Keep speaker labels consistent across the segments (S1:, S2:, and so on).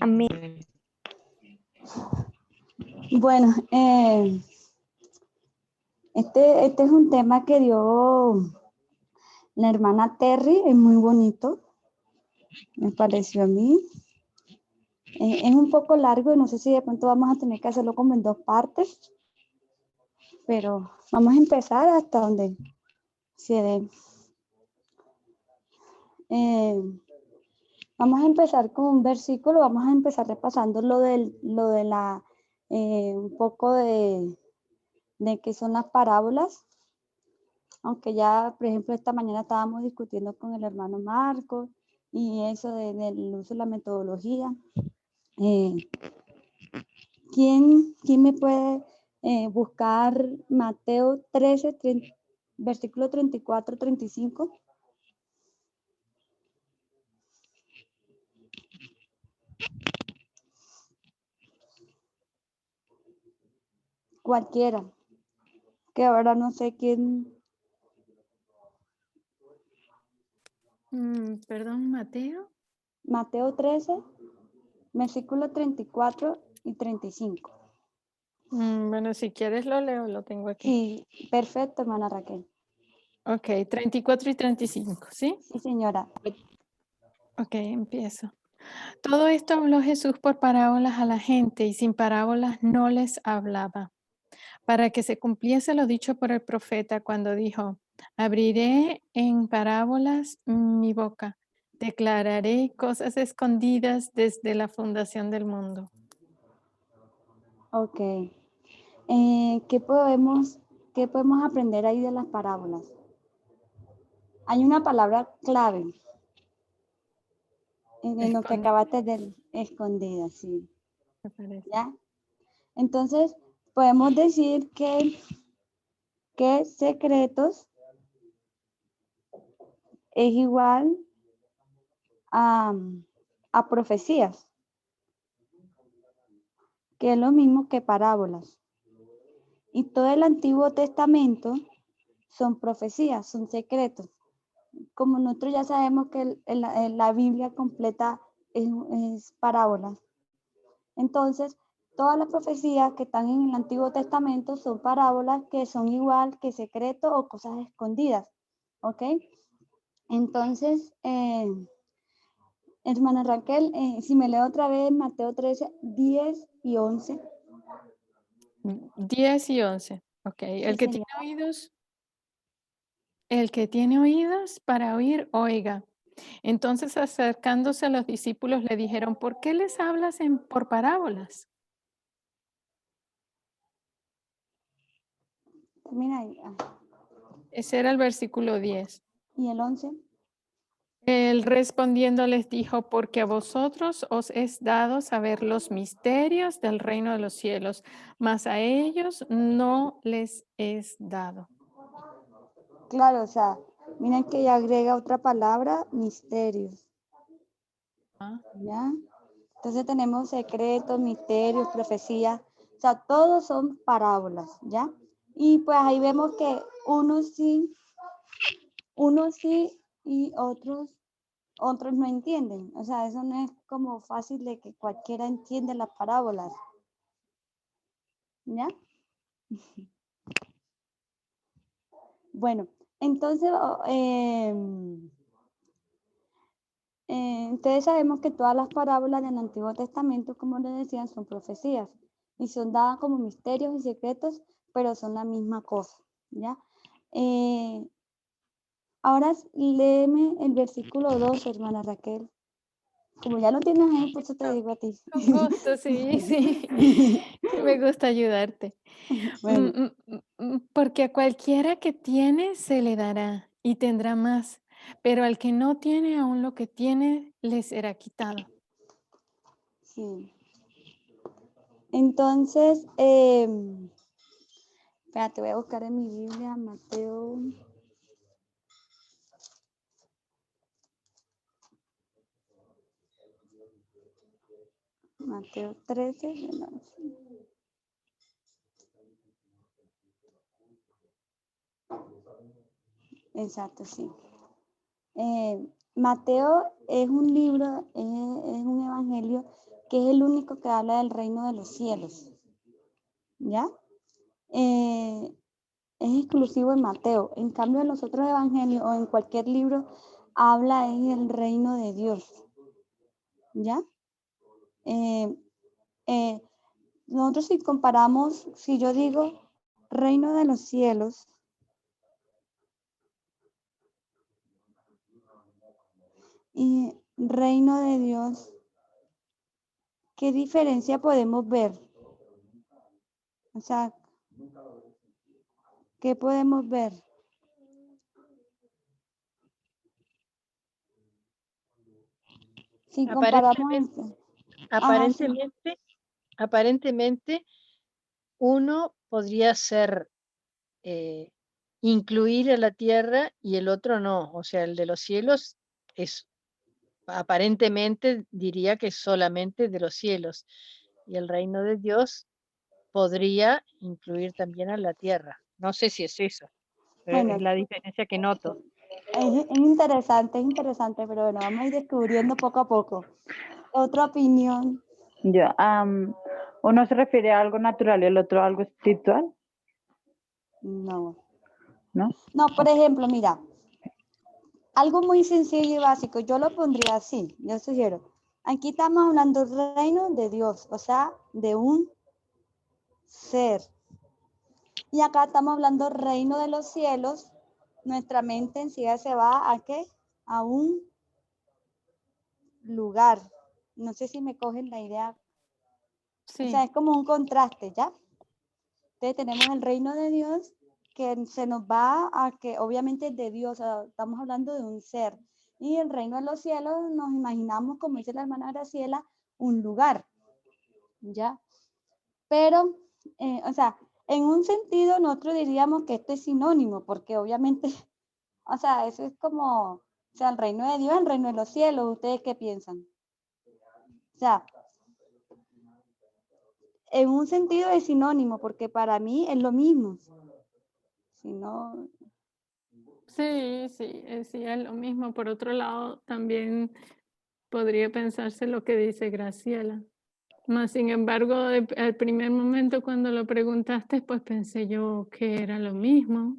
S1: Amén.
S2: Bueno, este es un tema que dio la hermana Terry, es muy bonito, me pareció a mí. Es un poco largo y no sé si de pronto vamos a tener que hacerlo como en 2 partes, pero vamos a empezar hasta donde se dé. Vamos a empezar con un versículo, vamos a empezar repasando un poco de qué son las parábolas, aunque ya, por ejemplo, esta mañana estábamos discutiendo con el hermano Marcos y eso del uso de la metodología. ¿Quién me puede buscar Mateo 13, versículo 34, 35? Cualquiera, que ahora no sé quién.
S3: Perdón, Mateo.
S2: Mateo 13, versículo 34 y 35.
S3: Bueno, si quieres lo leo, lo tengo aquí.
S2: Sí, perfecto, hermana Raquel.
S3: Ok, 34 y 35, ¿sí?
S2: Sí, señora.
S3: Ok, empiezo. Todo esto habló Jesús por parábolas a la gente y sin parábolas no les hablaba, para que se cumpliese lo dicho por el profeta cuando dijo, abriré en parábolas mi boca, declararé cosas escondidas desde la fundación del mundo.
S2: Ok. ¿Qué podemos aprender ahí de las parábolas? Hay una palabra clave en lo que acabaste de escondida, sí.
S3: Me parece.
S2: ¿Ya? Entonces, podemos decir que secretos es igual a profecías, que es lo mismo que parábolas. Y todo el Antiguo Testamento son profecías, son secretos. Como nosotros ya sabemos que la Biblia completa es parábolas. Entonces, todas las profecías que están en el Antiguo Testamento son parábolas que son igual que secretos o cosas escondidas. ¿Ok? Entonces, hermana Raquel, si me leo otra vez Mateo 13, 10 y 11.
S3: 10 y 11. Ok,
S2: Sí,
S3: el que tiene oídos para oír, oiga. Entonces acercándose a los discípulos le dijeron, ¿por qué les hablas por parábolas?
S2: Termina ahí.
S3: Ese era el versículo 10.
S2: ¿Y el 11?
S3: Él respondiendo les dijo, porque a vosotros os es dado saber los misterios del reino de los cielos, mas a ellos no les es dado.
S2: Claro, o sea, miren que ya agrega otra palabra, misterios. ¿Ya? Entonces tenemos secretos, misterios, profecías, o sea, todos son parábolas, ¿ya? Y pues ahí vemos que unos sí y otros no entienden. O sea, eso no es como fácil de que cualquiera entiende las parábolas. ¿Ya? Bueno, entonces, entonces sabemos que todas las parábolas del Antiguo Testamento, como les decían, son profecías y son dadas como misterios y secretos, pero son la misma cosa, ¿ya? Ahora léeme el versículo 2, hermana Raquel. Como ya lo tienes ahí, por eso te digo a ti.
S3: Con gusto, sí, sí. Me gusta ayudarte.
S2: Bueno,
S3: Porque a cualquiera que tiene se le dará y tendrá más, pero al que no tiene aún lo que tiene le será quitado.
S2: sí. Entonces, espérate, voy a buscar en mi Biblia Mateo 13. Exacto, sí. Mateo es un libro, es un evangelio que es el único que habla del reino de los cielos, ¿ya? Es exclusivo en Mateo. En cambio, en los otros evangelios o en cualquier libro habla del reino de Dios, ¿ya? Nosotros si comparamos, si yo digo reino de los cielos, y reino de Dios, ¿qué diferencia podemos ver? O sea, ¿qué podemos ver? Si comparamos esto. Ajá, sí.
S1: Aparentemente, uno podría ser incluir a la tierra y el otro no. O sea, el de los cielos es aparentemente diría que solamente de los cielos. Y el reino de Dios podría incluir también a la tierra. No sé si es eso, pero
S2: Bueno,
S1: es la diferencia que noto.
S2: es interesante, pero bueno, vamos a ir descubriendo poco a poco. Otra opinión.
S4: Ya, uno se refiere a algo natural y el otro a algo espiritual,
S2: No.
S4: ¿no?
S2: No, por ejemplo, mira, algo muy sencillo y básico, yo lo pondría así, yo sugiero. Aquí estamos hablando del reino de Dios, o sea, de un ser. Y acá estamos hablando reino de los cielos. Nuestra mente en sí se va a qué? A un lugar. No sé si me cogen la idea.
S3: Sí.
S2: O sea, es como un contraste, ¿ya? Entonces tenemos el reino de Dios que se nos va a que obviamente es de Dios, o sea, estamos hablando de un ser. Y el reino de los cielos nos imaginamos, como dice la hermana Graciela, un lugar, ¿ya? Pero, o sea, en un sentido nosotros diríamos que esto es sinónimo, porque obviamente, o sea, eso es como, o sea, el reino de Dios, el reino de los cielos, ¿ustedes qué piensan? O sea, en un sentido es sinónimo, porque para mí es lo mismo. Si no,
S3: Sí, sí, es lo mismo. Por otro lado, también podría pensarse lo que dice Graciela. Más sin embargo, al primer momento cuando lo preguntaste, pues pensé yo que era lo mismo.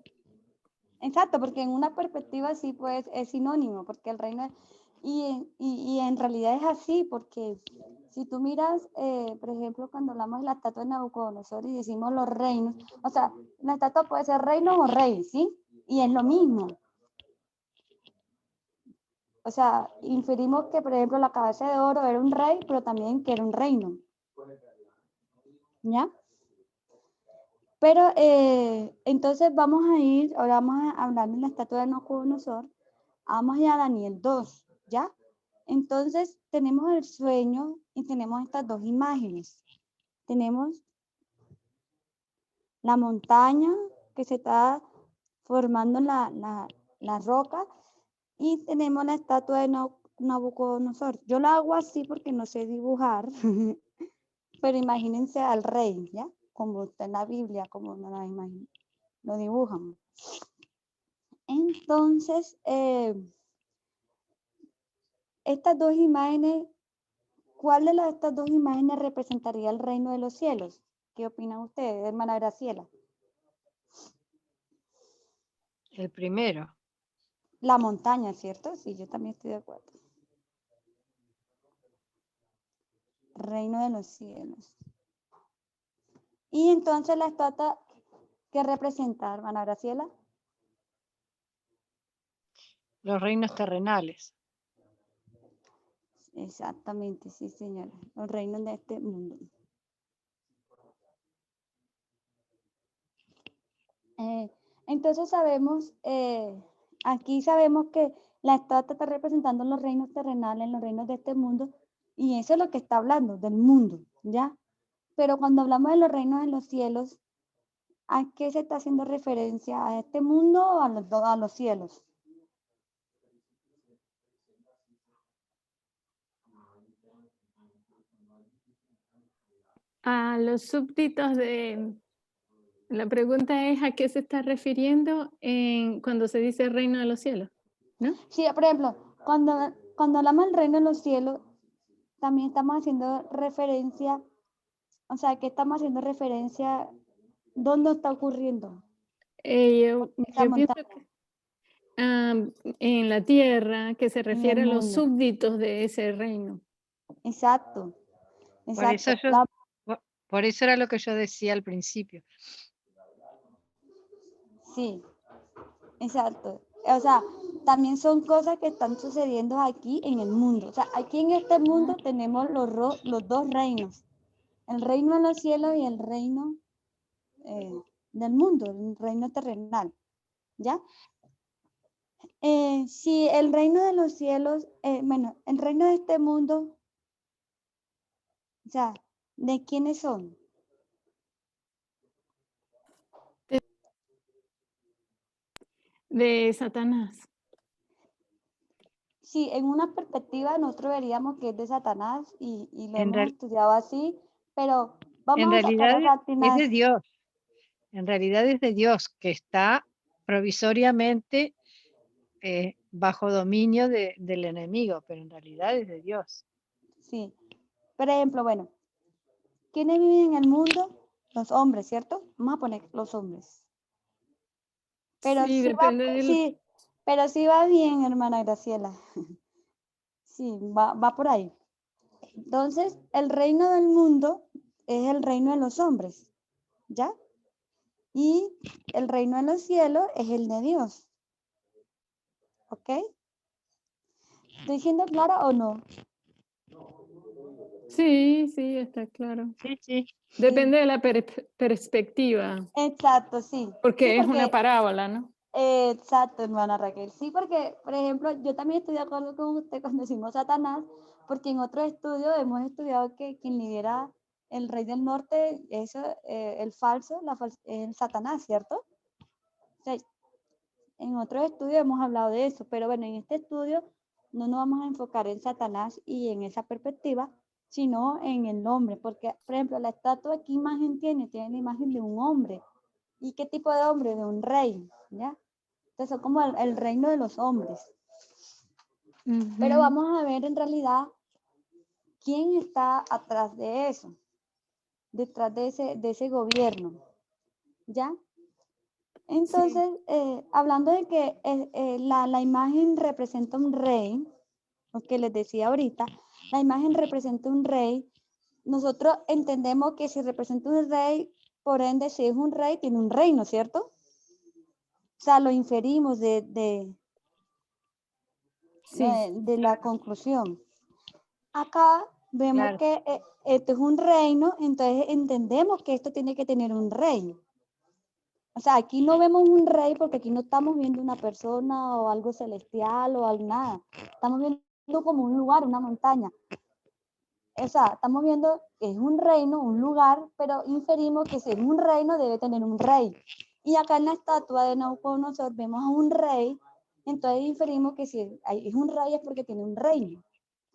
S2: exacto, porque en una perspectiva sí, pues es sinónimo, porque el reino, y en realidad es así, porque si tú miras, por ejemplo, cuando hablamos de la estatua de Nabucodonosor y decimos los reinos, o sea, la estatua puede ser reino o rey, ¿sí? Y es lo mismo. O sea, inferimos que, por ejemplo, la cabeza de oro era un rey, pero también que era un reino. ¿Ya? Pero entonces vamos a ir, ahora vamos a hablar de la estatua de Nabucodonosor, vamos a ir a Daniel 2, ¿ya? Entonces tenemos el sueño y tenemos estas dos imágenes. Tenemos la montaña que se está formando en la roca y tenemos la estatua de Nabucodonosor. Yo lo hago así porque no sé dibujar, pero imagínense al rey, ¿ya? Como está en la Biblia, como no la imagino, lo dibujan. Entonces, estas dos imágenes, ¿cuál de estas dos imágenes representaría el reino de los cielos? ¿Qué opinan ustedes, hermana Graciela?
S1: El primero.
S2: La montaña, ¿cierto? Sí, yo también estoy de acuerdo. Reino de los cielos. Y entonces la estatua, ¿qué representa, hermana Graciela?
S1: Los reinos terrenales.
S2: Exactamente, sí, señora. Los reinos de este mundo. Entonces sabemos, aquí sabemos que la estatua está representando los reinos terrenales, los reinos de este mundo, y eso es lo que está hablando, del mundo, ¿ya? Pero cuando hablamos de los reinos de los cielos, ¿a qué se está haciendo referencia? ¿A este mundo o a los cielos?
S3: A los súbditos de... La pregunta es ¿a qué se está refiriendo cuando se dice reino de los cielos? ¿No?
S2: Sí, por ejemplo, Cuando hablamos del reino de los cielos, también estamos haciendo referencia, o sea, que estamos haciendo referencia, ¿dónde está ocurriendo?
S3: Yo
S2: montaña.
S3: pienso que en la tierra, que se
S2: En el
S3: refiere a los
S2: mundo.
S3: súbditos de ese reino.
S2: Exacto,
S1: Por eso
S2: exacto.
S1: por eso era lo que yo decía al principio.
S2: Sí, exacto. O sea, también son cosas que están sucediendo aquí en el mundo. O sea, aquí en este mundo tenemos los dos reinos. El reino de los cielos y el reino del mundo, el reino terrenal. ¿Ya? Si el reino de los cielos, bueno, el reino de este mundo, o sea, ¿de quiénes son?
S3: De Satanás.
S2: Sí, en una perspectiva nosotros veríamos que es de Satanás y lo
S1: En,
S2: hemos
S1: real-
S2: estudiado así, pero
S1: en
S2: vamos a sacar
S1: realidad
S2: a
S1: es
S2: Satanás.
S1: de Dios. En realidad es de Dios que está provisoriamente bajo dominio del enemigo, pero en realidad es de Dios.
S2: Sí, por ejemplo, bueno, ¿quiénes viven en el mundo? Los hombres, ¿cierto? Vamos a poner los hombres. Pero
S3: Sí,
S2: sí va,
S3: depende de
S2: sí, pero sí va bien, hermana Graciela. Sí, va por ahí. Entonces, el reino del mundo es el reino de los hombres, ¿ya? Y el reino de los cielos es el de Dios. ¿Ok? ¿Estoy siendo clara o no?
S3: Sí, sí, está claro.
S1: Sí, sí.
S3: Depende de la perspectiva,
S2: Exacto, sí. Sí,
S3: porque es una
S2: porque,
S3: parábola, ¿no?
S2: exacto, hermana Raquel. Sí, porque, por ejemplo, yo también estoy de acuerdo con usted cuando decimos Satanás, porque en otro estudio hemos estudiado que quien lidera el rey del norte es el falso, el Satanás, ¿cierto? O sea, en otros estudios hemos hablado de eso, pero bueno, en este estudio no nos vamos a enfocar en Satanás y en esa perspectiva, sino en el hombre, porque, por ejemplo, la estatua, ¿qué imagen tiene? Tiene la imagen de un hombre. ¿Y qué tipo de hombre? De un rey, ¿ya? Entonces, son como el reino de los hombres. Pero
S3: Ujú.
S2: vamos a ver en realidad quién está atrás de eso, detrás de ese gobierno, ¿ya?
S3: Sí,
S2: Entonces, hablando de que la imagen representa un rey, lo que les decía ahorita, la imagen representa un rey, nosotros entendemos que si representa un rey, por ende, si es un rey, tiene un reino, ¿cierto? O sea, lo inferimos
S3: sí,
S2: de la conclusión. Acá vemos
S1: Claro.
S2: que esto es un reino, entonces entendemos que esto tiene que tener un rey. O sea, aquí no vemos un rey porque aquí no estamos viendo una persona o algo celestial o algo nada. Estamos viendo como un lugar, una montaña. O sea, estamos viendo que es un reino, un lugar, pero inferimos que si es un reino debe tener un rey. Y acá en la estatua de Nabucodonosor vemos a un rey, entonces inferimos que si es un rey es porque tiene un reino.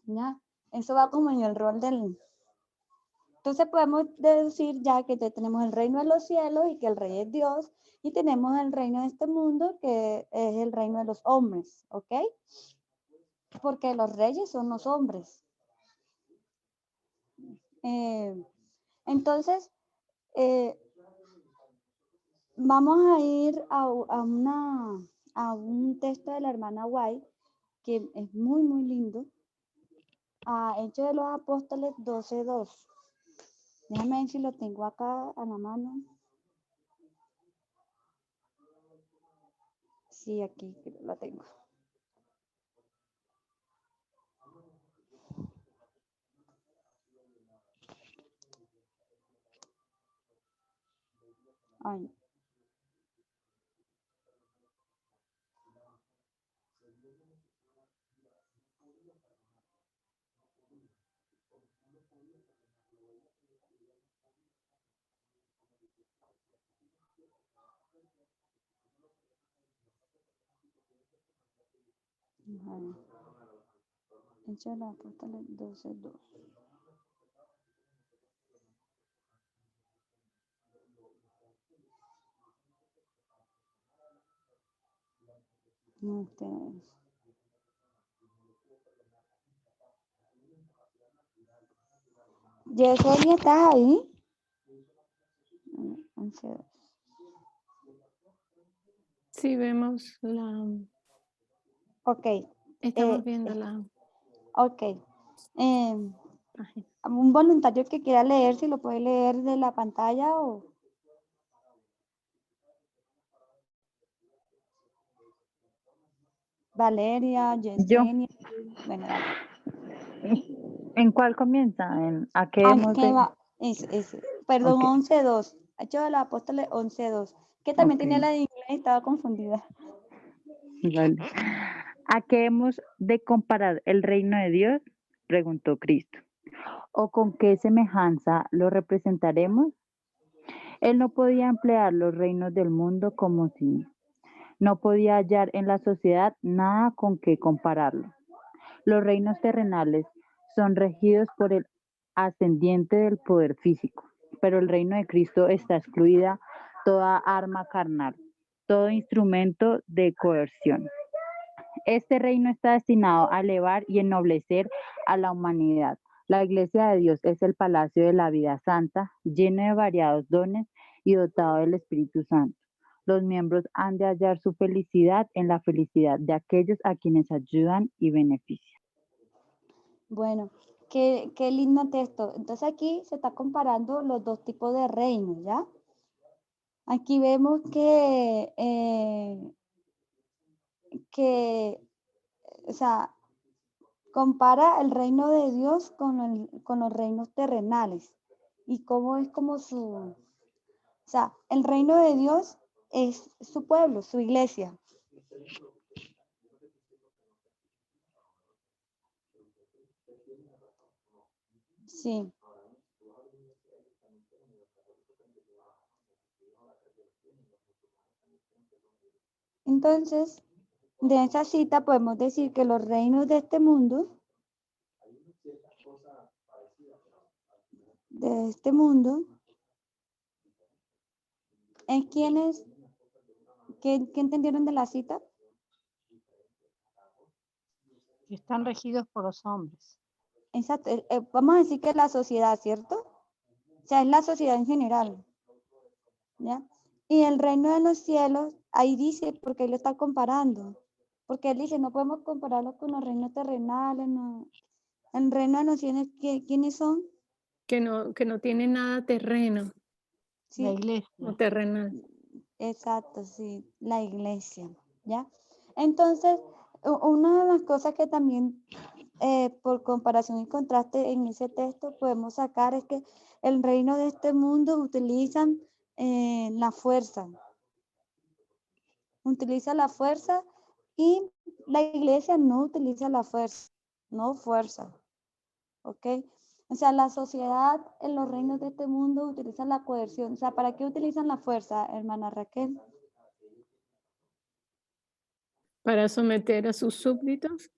S2: ¿Ya? Eso va como en el rol del... Entonces podemos deducir ya que tenemos el reino de los cielos y que el rey es Dios, y tenemos el reino de este mundo que es el reino de los hombres, ¿ok? Porque los reyes son los hombres. Eh, entonces, eh, vamos a ir a un texto de la hermana White, que es muy, muy lindo, a Hechos de los Apóstoles 12:2. Déjame ver si lo tengo acá a la mano. Sí, aquí la tengo. Ay. Ajá. Hechos de los Apóstoles 12:2. No, este es. Yesenia, ¿estás ahí? 11:2.
S3: Sí, vemos
S2: Ok,
S3: estamos viendo la
S2: ok.
S3: página.
S2: Un voluntario que quiera leer, si lo puede leer de la pantalla o... Valeria,
S4: Yo,
S2: Yesenia. Bueno, dale.
S4: ¿en cuál comienza? ¿En a qué
S2: Ah,
S4: hemos
S2: ¿qué
S4: de...?
S2: va? Perdón,
S4: Ok,
S2: 11:2. Hecho de los Apóstoles 11:2. Que también tenía
S4: ok,
S2: la de inglés y estaba confundida.
S4: vale. ¿A qué hemos de comparar el reino de Dios? Preguntó Cristo. ¿O con qué semejanza lo representaremos? Él no podía emplear los reinos del mundo como si no podía hallar en la sociedad nada con que compararlo. Los reinos terrenales son regidos por el ascendiente del poder físico, pero el reino de Cristo está excluida toda arma carnal, todo instrumento de coerción. Este reino está destinado a elevar y ennoblecer a la humanidad. La iglesia de Dios es el palacio de la vida santa, lleno de variados dones y dotado del Espíritu Santo. Los miembros han de hallar su felicidad en la felicidad de aquellos a quienes ayudan y benefician.
S2: Bueno, qué lindo texto. Entonces aquí se está comparando los dos tipos de reinos, ¿ya? Aquí vemos o sea, compara el reino de Dios con los reinos terrenales y cómo es como o sea, el reino de Dios es su pueblo, su iglesia. Sí. Entonces, de esa cita podemos decir que los reinos de este mundo, ¿es quienes, qué entendieron de la cita?
S1: Que están regidos por los hombres.
S2: Exacto, vamos a decir que es la sociedad, ¿cierto? O sea, es la sociedad en general, ¿ya? Y el reino de los cielos, ahí dice, porque él lo está comparando, porque él dice, no podemos compararlo con los reinos terrenales, no. El reino de los cielos, ¿quiénes son?
S3: Que no tiene nada terreno
S1: La
S2: Sí,
S1: iglesia.
S3: o terrenal.
S2: exacto, sí, la iglesia, ¿ya? Entonces, una de las cosas que también, por comparación y contraste en ese texto podemos sacar es que el reino de este mundo utilizan la fuerza, y la iglesia no utiliza la fuerza, no fuerza, ¿ok? O sea, la sociedad en los reinos de este mundo utiliza la coerción. O sea, ¿para qué utilizan la fuerza, hermana Raquel?
S3: Para someter a sus súbditos.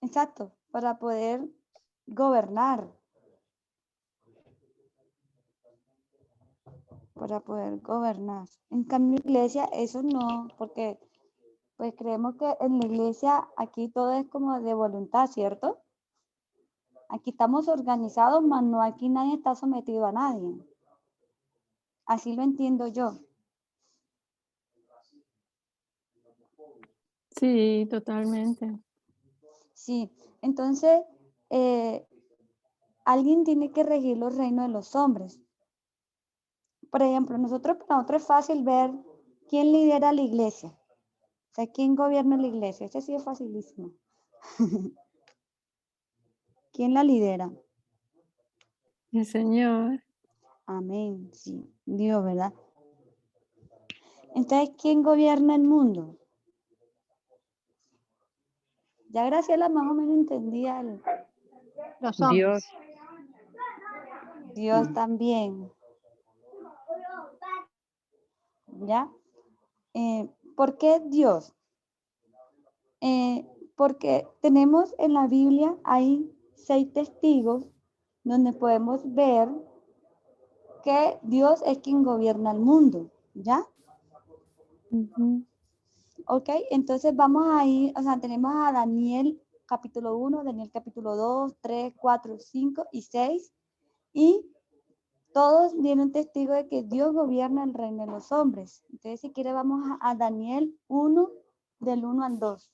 S2: Exacto, para poder gobernar. En cambio, iglesia, eso no, porque pues creemos que en la iglesia aquí todo es como de voluntad, ¿cierto? Aquí estamos organizados, mas no aquí nadie está sometido a nadie. Así lo entiendo yo.
S3: Sí, totalmente.
S2: Sí, entonces alguien tiene que regir los reinos de los hombres. Por ejemplo, para nosotros es fácil ver quién lidera la iglesia. O sea, quién gobierna la iglesia. Ese sí es facilísimo. ¿Quién la lidera?
S3: El Señor.
S2: Amén. Sí, Dios, ¿verdad? Entonces, ¿quién gobierna el mundo? Ya Graciela más o menos entendía
S1: Los
S4: Dios,
S1: hombres.
S2: Dios también. ¿Ya? ¿Por qué Dios? Porque tenemos en la Biblia, hay 6 testigos donde podemos ver que Dios es quien gobierna el mundo, ¿ya?
S3: Ujú.
S2: Ok, entonces vamos a ir, o sea, tenemos a Daniel capítulo 1, Daniel capítulo 2, 3, 4, 5 y 6, y todos dieron testigo de que Dios gobierna el reino de los hombres. Entonces, si quiere, vamos a Daniel 1, del 1 al 2.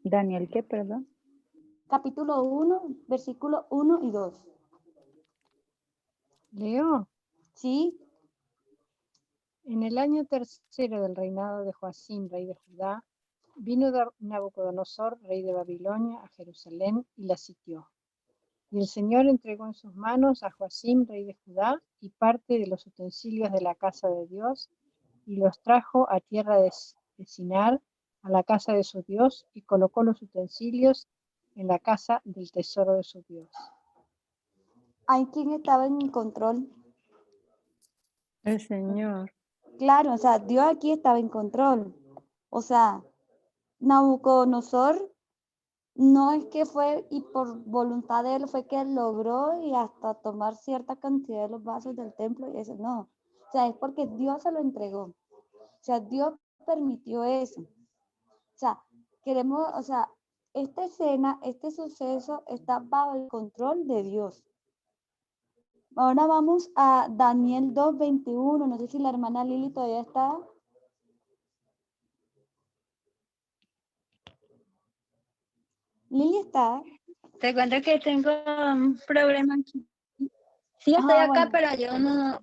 S4: Daniel, ¿qué, perdón?
S2: Capítulo 1, versículo 1 y 2.
S1: Leo,
S2: ¿Sí?
S1: en el año tercero del reinado de Joacim, rey de Judá, vino Nabucodonosor, rey de Babilonia, a Jerusalén y la sitió. Y el Señor entregó en sus manos a Joacim, rey de Judá, y parte de los utensilios de la casa de Dios, y los trajo a tierra de Sinar, a la casa de su Dios, y colocó los utensilios en la casa del tesoro de su Dios.
S2: ¿Hay quien estaba en control?
S3: El Señor.
S2: Claro, o sea, Dios aquí estaba en control. O sea, Nabucodonosor no es que fue y por voluntad de él fue que logró y hasta tomar cierta cantidad de los vasos del templo y eso, no. O sea, es porque Dios se lo entregó. O sea, Dios permitió eso. O sea, queremos, o sea, esta escena, este suceso está bajo el control de Dios. Ahora vamos a Daniel 2:21. No sé si la hermana Lili todavía está. Lili está.
S5: Te cuento que tengo un problema aquí. Sí, estoy acá,
S2: Bueno,
S5: pero yo no,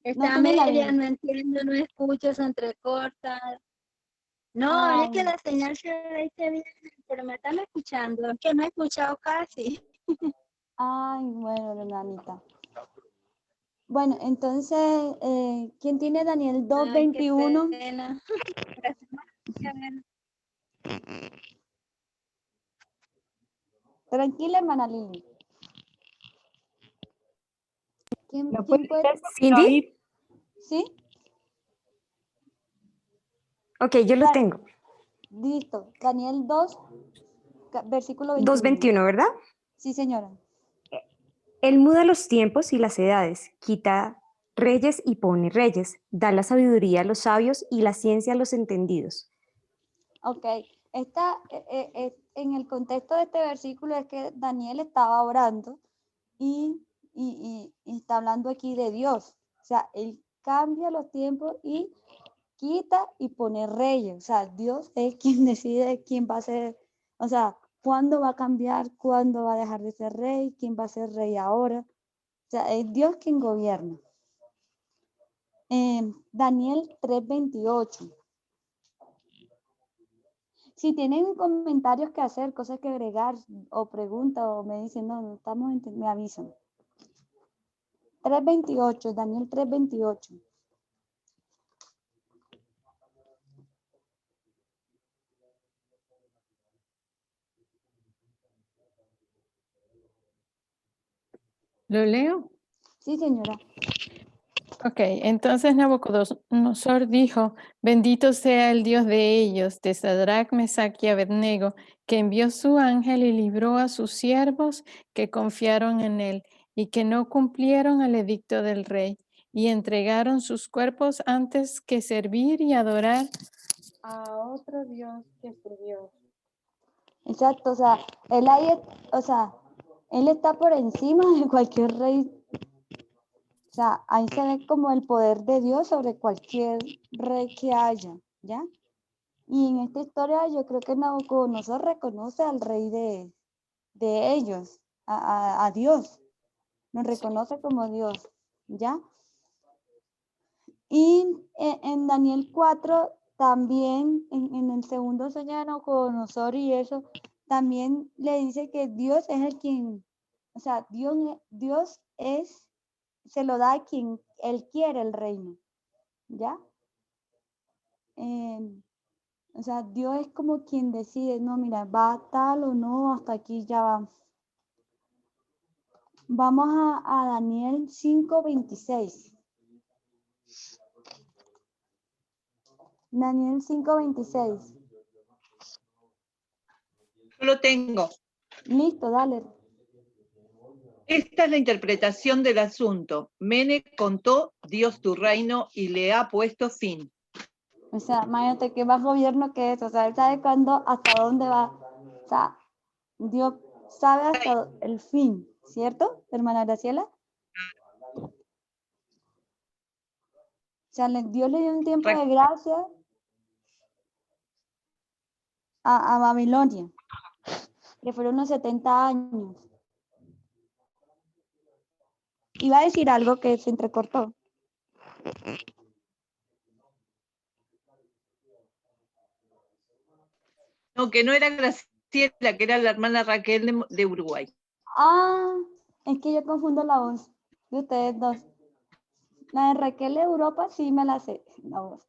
S5: está
S2: tiene la
S5: media,
S2: Biblia.
S5: no entiendo, no escucho, se entrecorta. No, es que
S2: Ay,
S5: la señal se dice bien, pero me están escuchando, es que no he escuchado casi.
S2: ay, bueno, hermanita. Bueno, entonces, ¿quién tiene Daniel
S5: Ay, qué
S2: 2:21?
S5: pena. Qué pena.
S2: Tranquila, hermana Lili. ¿Quién
S1: ¿Lo puedes
S2: puede?
S1: leer
S6: ¿Cindy?
S1: ahí?
S2: ¿Sí?
S6: Ok, yo lo tengo.
S2: Listo. Daniel 2, versículo 21.
S6: 2:21, ¿verdad?
S2: Sí, señora.
S6: Él muda los tiempos y las edades, quita reyes y pone reyes, da la sabiduría a los sabios y la ciencia a los entendidos.
S2: Ok. En el contexto de este versículo es que Daniel estaba orando y está hablando aquí de Dios. O sea, él cambia los tiempos y quita y pone reyes. O sea, Dios es quien decide quién va a ser, o sea, cuándo va a cambiar, cuándo va a dejar de ser rey, quién va a ser rey ahora. O sea, es Dios quien gobierna. Daniel 3:28. Si tienen comentarios que hacer, cosas que agregar o preguntas o me dicen, no estamos me avisan. 3:28, Daniel 3:28.
S3: ¿Lo leo?
S2: Sí, señora.
S3: Ok, entonces Nabucodonosor dijo, bendito sea el Dios de ellos, de Sadrach, Mesach y Abednego, que envió su ángel y libró a sus siervos que confiaron en él y que no cumplieron el edicto del rey y entregaron sus cuerpos antes que servir y adorar a otro Dios que su Dios.
S2: Exacto, o sea, él ahí, o sea, él está por encima de cualquier rey. O sea, ahí se ve como el poder de Dios sobre cualquier rey que haya, ¿ya? Y en esta historia yo creo que Nabucodonosor reconoce al rey de ellos, a Dios. Nos reconoce como Dios, ¿ya? Y en Daniel 4 también, en el segundo sueño de Nabucodonosor y eso, también le dice que Dios es el quien, o sea, Dios es, se lo da a quien él quiere el reino, ¿ya? O sea, Dios es como quien decide, no, mira, va tal o no, hasta aquí ya va. Vamos a Daniel 5:26. Daniel 5:26.
S7: Yo lo tengo.
S2: Listo, dale.
S7: Esta es la interpretación del asunto. Mene contó Dios tu reino y le ha puesto fin.
S2: O sea, imagínate qué más gobierno que eso. O sea, él sabe cuándo, hasta dónde va. O sea, Dios sabe hasta el fin, ¿cierto, hermana Graciela? O sea, Dios le dio un tiempo de gracia a Babilonia, que fueron unos 70 años. Iba a decir algo que se entrecortó.
S7: No, que no era Graciela, que era la hermana Raquel de Uruguay.
S2: Ah, es que yo confundo la voz de ustedes dos. La de Raquel de Europa sí me la sé, la voz.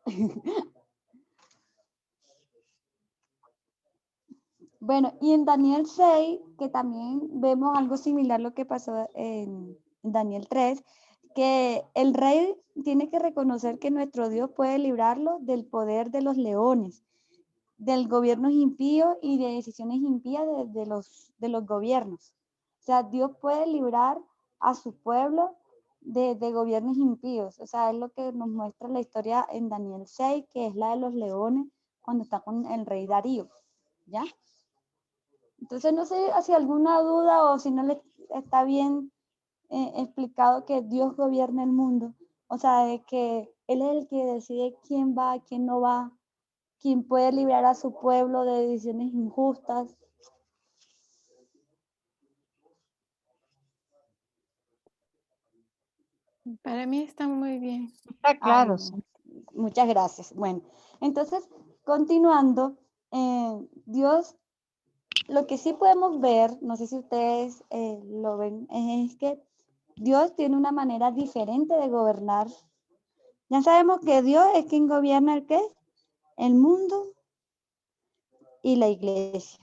S2: Bueno, y en Daniel 6, que también vemos algo similar a lo que pasó en Daniel 3, que el rey tiene que reconocer que nuestro Dios puede librarlo del poder de los leones, del gobierno impío y de decisiones impías de los gobiernos. O sea, Dios puede librar a su pueblo de gobiernos impíos. O sea, es lo que nos muestra la historia en Daniel 6, que es la de los leones cuando está con el rey Darío. ¿Ya? Entonces, no sé si alguna duda o si no le está bien explicado que Dios gobierna el mundo. O sea, de que Él es el que decide quién va, quién no va, quién puede librar a su pueblo de decisiones injustas.
S3: Para mí está muy bien.
S1: Está claro, sí.
S2: Muchas gracias. Bueno, entonces, continuando, Dios, lo que sí podemos ver, no sé si ustedes lo ven, es que Dios tiene una manera diferente de gobernar. Ya sabemos que Dios es quien gobierna el qué, el mundo y la iglesia.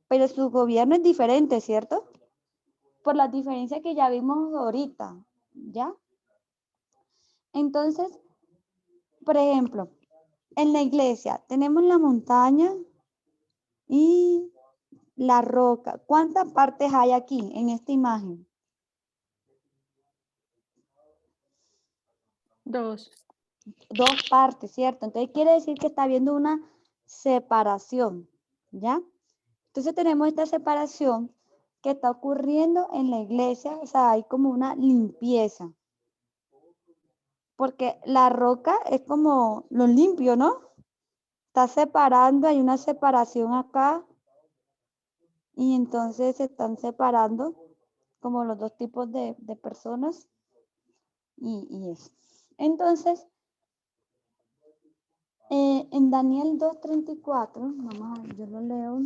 S2: Pero su gobierno es diferente, ¿cierto? Por las diferencias que ya vimos ahorita, ¿ya? Entonces, por ejemplo, en la iglesia tenemos la montaña y la roca. ¿Cuántas partes hay aquí en esta imagen?
S3: 2.
S2: 2 partes, ¿cierto? Entonces quiere decir que está habiendo una separación, ¿ya? Entonces tenemos esta separación que está ocurriendo en la iglesia, o sea, hay como una limpieza. Porque la roca es como lo limpio, ¿no? Está separando, hay una separación acá y entonces se están separando como los dos tipos de personas y eso. Entonces, en Daniel 2:34, vamos a ver, yo lo leo.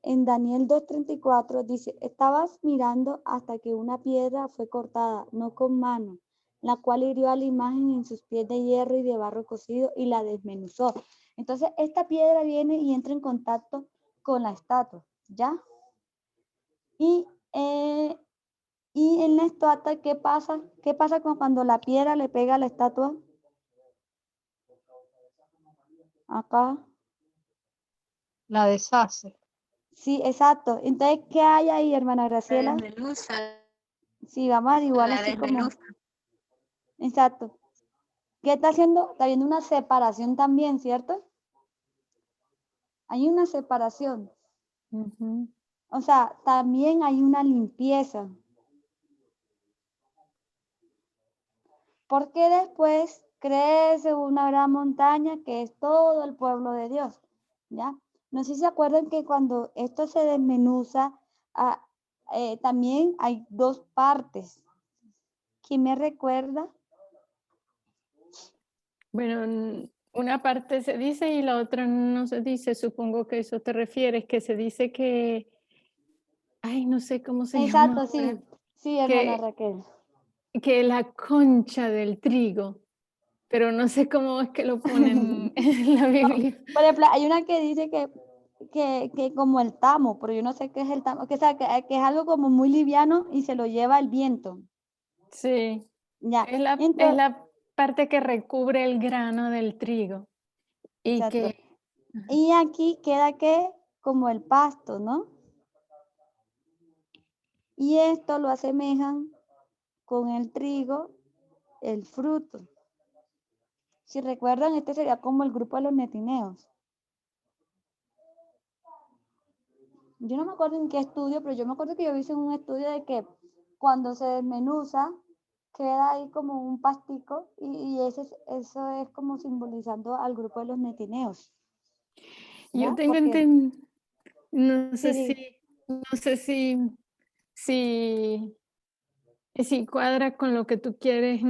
S2: En Daniel 2:34 dice, estabas mirando hasta que una piedra fue cortada, no con mano, la cual hirió a la imagen en sus pies de hierro y de barro cocido y la desmenuzó. Entonces, esta piedra viene y entra en contacto con la estatua, ¿ya? Y en la estatua, ¿qué pasa? ¿Qué pasa cuando la piedra le pega a la estatua? Acá.
S1: La deshace.
S2: Sí, exacto. Entonces, ¿qué hay ahí, hermana
S5: La
S2: Graciela?
S5: desmenuza,
S2: Sí, vamos a igual
S5: la
S2: así como.
S5: desmenuza.
S2: Exacto. ¿Qué está haciendo? Está habiendo una separación también, ¿cierto? Hay una separación. O sea, también hay una limpieza. Porque después crece una gran montaña que es todo el pueblo de Dios, ¿ya? No sé si se acuerdan que cuando esto se desmenuza, también hay 2 partes. ¿Quién me recuerda?
S3: Bueno, una parte se dice y la otra no se dice. Supongo que eso te refieres, que se dice que, ay, no sé cómo se llama
S2: Exacto, sí.
S3: ahora,
S2: Sí, hermana Raquel.
S3: que la concha del trigo, pero no sé cómo es que lo ponen en la Biblia.
S2: Por ejemplo, hay una que dice que como el tamo, pero yo no sé qué es el tamo, que, o sea, que es algo como muy liviano y se lo lleva el viento.
S3: Sí,
S2: Ya.
S3: es la
S2: Entonces,
S3: parte que recubre el grano del trigo y
S2: exacto.
S3: que
S2: Y aquí queda que como el pasto, ¿no? Y esto lo asemejan con el trigo, el fruto. Si recuerdan, este sería como el grupo de los netineos. Yo no me acuerdo en qué estudio, pero yo me acuerdo que yo hice un estudio de que cuando se desmenuza, queda ahí como un pastico y eso es como simbolizando al grupo de los netineos. ¿Ya?
S3: Yo tengo
S2: Porque,
S3: no sé
S2: sí,
S3: si cuadra con lo que tú quieres,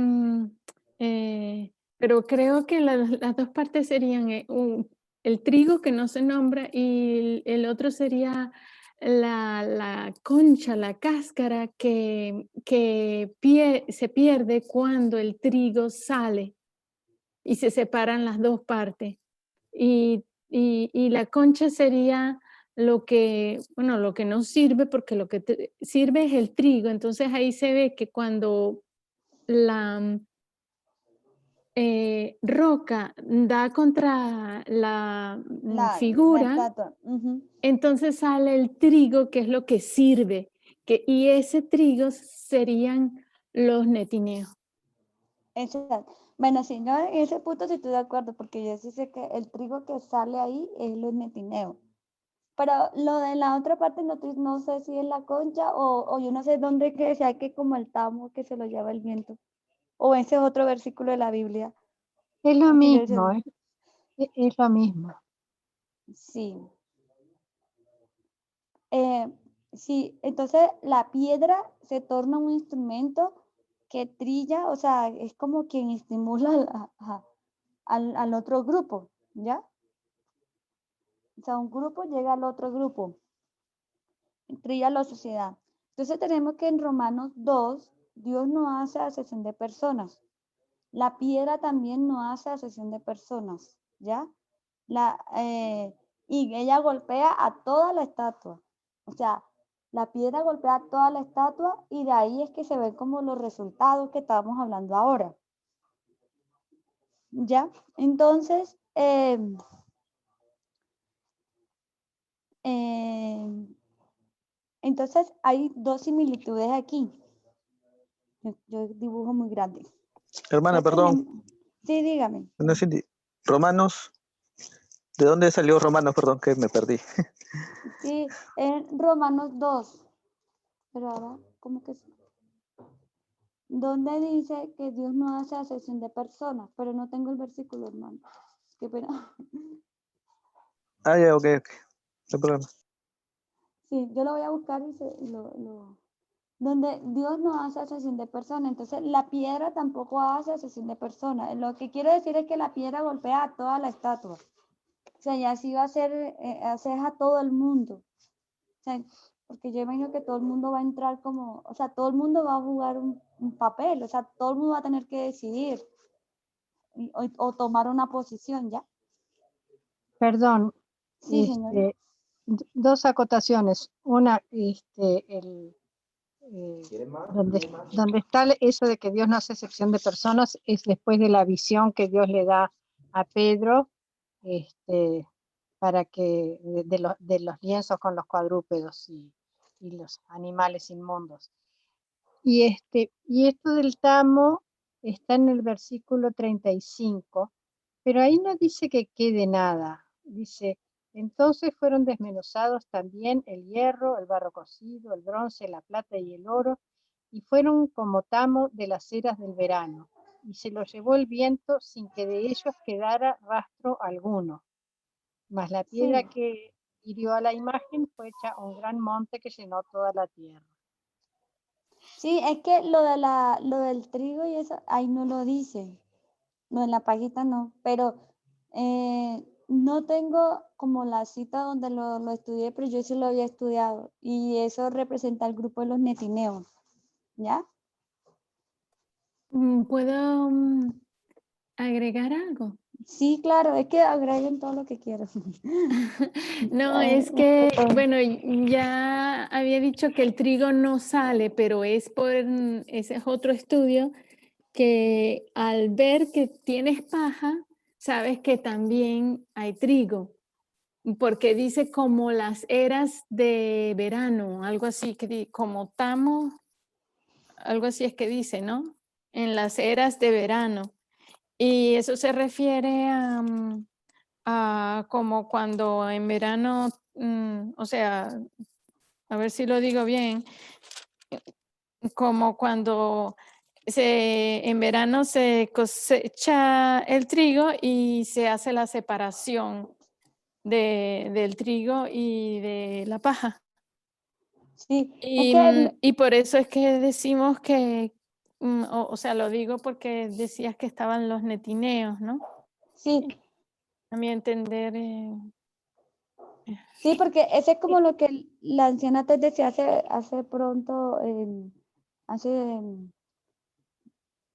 S3: pero creo que las dos partes serían el trigo que no se nombra y el otro sería la concha, la cáscara que se pierde cuando el trigo sale y se separan las dos partes. Y la concha sería lo que no sirve, porque lo que sirve es el trigo. Entonces ahí se ve que cuando la roca da contra la
S2: la
S3: figura,
S2: estatua. Ujú.
S3: entonces sale el trigo, que es lo que sirve. Y ese trigo serían los netineos.
S2: Exacto. Bueno, sí, yo en ese punto sí estoy de acuerdo, porque yo sí sé que el trigo que sale ahí es los netineos. Pero lo de la otra parte no sé si es la concha o yo no sé dónde que sea que como el tamo que se lo lleva el viento. O ese es otro versículo de la Biblia.
S1: Es lo
S2: Porque yo
S1: mismo, es lo mismo.
S2: sí. Sí, entonces la piedra se torna un instrumento que trilla, o sea, es como quien estimula al otro grupo, ¿ya? O sea, un grupo llega al otro grupo, trilla la sociedad. Entonces tenemos que en Romanos 2, Dios no hace acepción de personas. La piedra también no hace acepción de personas, ¿ya? Y ella golpea a toda la estatua. O sea, la piedra golpea a toda la estatua y de ahí es que se ven como los resultados que estábamos hablando ahora. ¿Ya? Entonces, entonces hay dos similitudes aquí. Yo dibujo muy grande.
S8: Hermana,
S2: Entonces,
S8: perdón.
S2: sí, dígame.
S8: No sé, Romanos. ¿De dónde salió Romanos? Perdón, que me perdí.
S2: Sí, en Romanos 2. Pero ahora, ¿cómo que sí? Donde dice que Dios no hace acepción de personas, pero no tengo el versículo, hermano. Qué pena.
S8: Ah, ya, ok. No hay problema.
S2: Sí, yo lo voy a buscar donde Dios no hace acepción de personas. Entonces, la piedra tampoco hace acepción de personas. Lo que quiero decir es que la piedra golpea a toda la estatua. O sea, y así va a ser, hacer a todo el mundo. O sea, porque yo imagino que todo el mundo va a entrar como, o sea, todo el mundo va a jugar un papel, o sea, todo el mundo va a tener que decidir o tomar una posición, ¿ya?
S1: Perdón,
S2: Sí, señor.
S1: dos acotaciones. Una, donde está eso de que Dios no hace excepción de personas, es después de la visión que Dios le da a Pedro, para que de los lienzos con los cuadrúpedos y los animales inmundos. Y esto del tamo está en el versículo 35, pero ahí no dice que quede nada. Dice, entonces fueron desmenuzados también el hierro, el barro cocido, el bronce, la plata y el oro, y fueron como tamo de las eras del verano, y se los llevó el viento sin que de ellos quedara rastro alguno. Mas la piedra
S2: Sí,
S1: que hirió a la imagen fue hecha un gran monte que llenó toda la tierra.
S2: sí, es que lo del trigo y eso, ahí no lo dice. No, en la página no, pero no tengo como la cita donde lo estudié, pero yo sí lo había estudiado y eso representa el grupo de los netineos, ¿ya?
S3: ¿Puedo agregar algo?
S2: Sí, claro, es que agreguen todo lo que quieran.
S3: No, es que, bueno, ya había dicho que el trigo no sale, pero ese es otro estudio que al ver que tienes paja, sabes que también hay trigo, porque dice como las eras de verano, algo así, como tamo, algo así es que dice, ¿no? En las eras de verano. Y eso se refiere a como cuando en verano, o sea, a ver si lo digo bien, como cuando en verano se cosecha el trigo y se hace la separación del trigo y de la paja.
S2: Sí, es que
S3: Y por eso es que decimos que, o sea, lo digo porque decías que estaban los netineos, ¿no?
S2: sí,
S3: A mi entender,
S2: sí, porque ese es como lo que la anciana te decía hace pronto, hace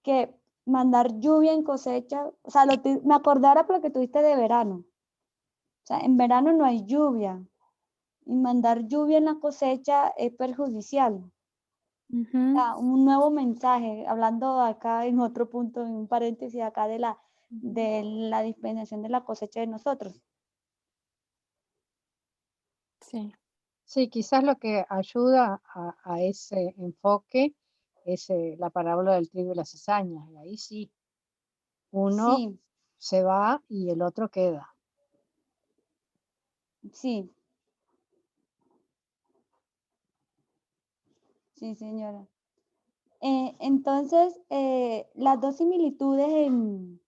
S2: que mandar lluvia en cosecha, o sea, me acordara por lo que tuviste de verano. O sea, en verano no hay lluvia y mandar lluvia en la cosecha es perjudicial. O sea, un nuevo mensaje, hablando acá en otro punto, en un paréntesis acá de la dispensación de la cosecha de nosotros.
S3: sí.
S1: Sí, quizás lo que ayuda a ese enfoque es la parábola del trigo y la cizaña. Y ahí sí, uno
S2: Sí,
S1: se va y el otro queda.
S2: sí, sí, señora. Entonces, las dos similitudes en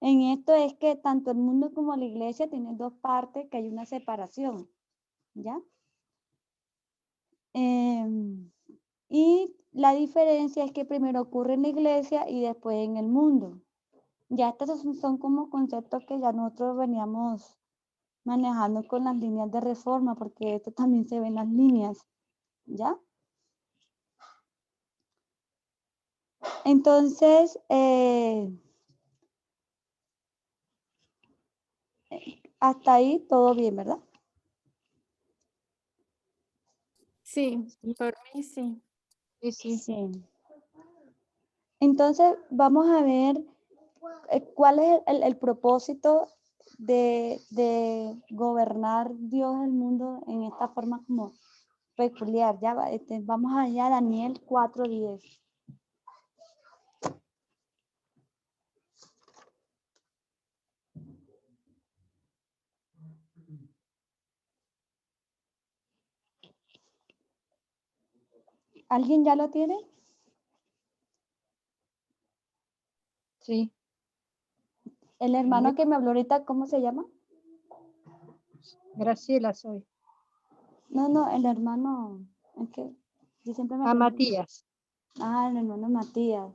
S2: esto es que tanto el mundo como la iglesia tienen dos partes, que hay una separación, ¿ya? Y la diferencia es que primero ocurre en la iglesia y después en el mundo. Ya estos son como conceptos que ya nosotros veníamos manejando con las líneas de reforma, porque esto también se ve en las líneas, ¿ya? Entonces, hasta ahí todo bien, ¿verdad?
S3: Sí, por mí sí.
S1: Sí, sí.
S2: Sí. Entonces, vamos a ver cuál es el propósito de gobernar Dios el mundo en esta forma como peculiar. Ya vamos allá a Daniel 4:10. ¿Alguien ya lo tiene?
S1: Sí.
S2: El hermano que me habló ahorita, ¿cómo se llama?
S1: Graciela soy.
S2: No, el hermano, es que yo siempre me confundo.
S1: Matías.
S2: Ah, el hermano Matías.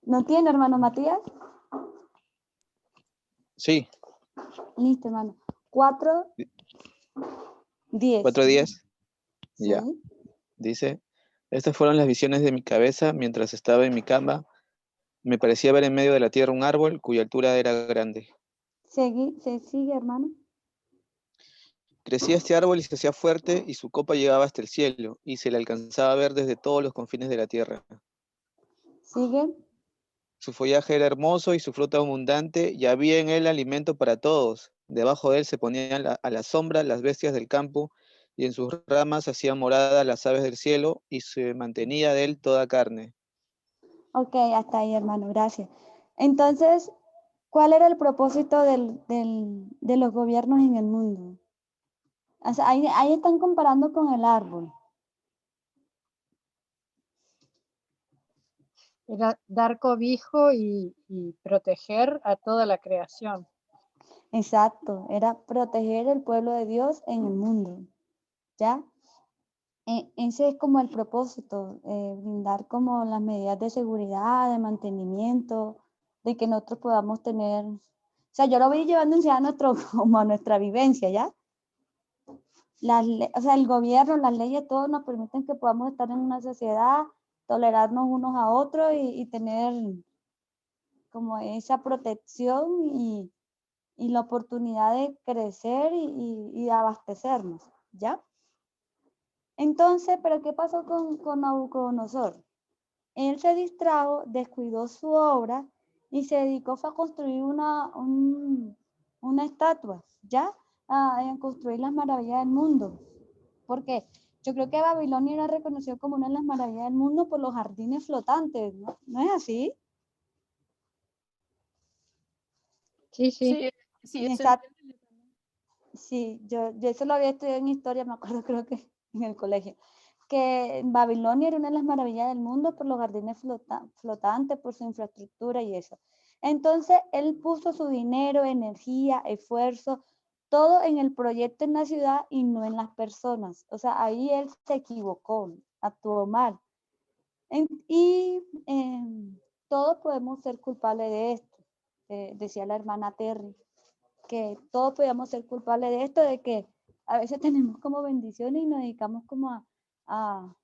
S2: ¿No tiene hermano Matías?
S8: Sí,
S2: Listo, hermano. 4:10.
S8: 4 días.
S2: Sí.
S8: Ya. Dice, estas fueron las visiones de mi cabeza mientras estaba en mi cama. Me parecía ver en medio de la tierra un árbol cuya altura era grande.
S2: Se sigue, hermano.
S8: Crecía este árbol y se hacía fuerte y su copa llegaba hasta el cielo y se le alcanzaba a ver desde todos los confines de la tierra.
S2: Sigue.
S8: Su follaje era hermoso y su fruta abundante y había en él alimento para todos. Debajo de él se ponían a la sombra las bestias del campo y en sus ramas hacían morada las aves del cielo y se mantenía de él toda carne.
S2: Ok, hasta ahí, hermano, gracias. Entonces, ¿cuál era el propósito de los gobiernos en el mundo? O sea, ahí están comparando con el árbol.
S1: Era dar cobijo y proteger a toda la creación.
S2: Exacto, era proteger el pueblo de Dios en el mundo, ¿ya? Ese es como el propósito, brindar como las medidas de seguridad, de mantenimiento, de que nosotros podamos tener, o sea, yo lo voy llevando a como a nuestra vivencia, ¿ya? O sea, el gobierno, las leyes, todos nos permiten que podamos estar en una sociedad, tolerarnos unos a otros y tener como esa protección y la oportunidad de crecer y de abastecernos, ¿ya? Entonces, ¿pero qué pasó con Nabucodonosor? Él se distrajo, descuidó su obra y se dedicó a construir una estatua, ¿ya? A construir las maravillas del mundo. ¿Por qué? Yo creo que Babilonia era reconocido como una de las maravillas del mundo por los jardines flotantes, ¿no? ¿No es así?
S1: Sí, sí.
S3: Sí, sí, eso
S2: Exacto.
S3: entiende.
S2: Sí, yo eso lo había estudiado en historia, me acuerdo, creo que en el colegio, que Babilonia era una de las maravillas del mundo por los jardines flotantes, por su infraestructura y eso. Entonces, él puso su dinero, energía, esfuerzo, todo en el proyecto en la ciudad y no en las personas. O sea, ahí él se equivocó, actuó mal. Todos podemos ser culpables de esto, decía la hermana Terry, que todos podemos ser culpables de esto, de que a veces tenemos como bendiciones y nos dedicamos como a,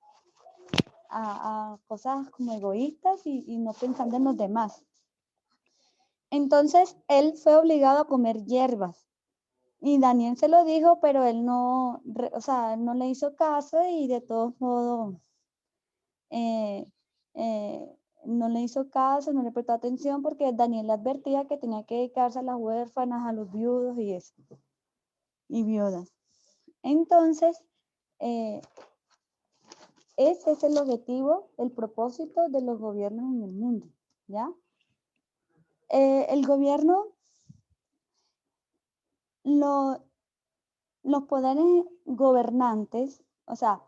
S2: a cosas como egoístas y no pensando en los demás. Entonces él fue obligado a comer hierbas y Daniel se lo dijo, pero él no, o sea, no le hizo caso y de todos modos eh, eh, no le hizo caso, no le prestó atención porque Daniel le advertía que tenía que dedicarse a las huérfanas, a los viudos y eso, y viudas. Entonces, ese es el objetivo, el propósito de los gobiernos en el mundo, ¿ya? El gobierno, los poderes gobernantes, o sea,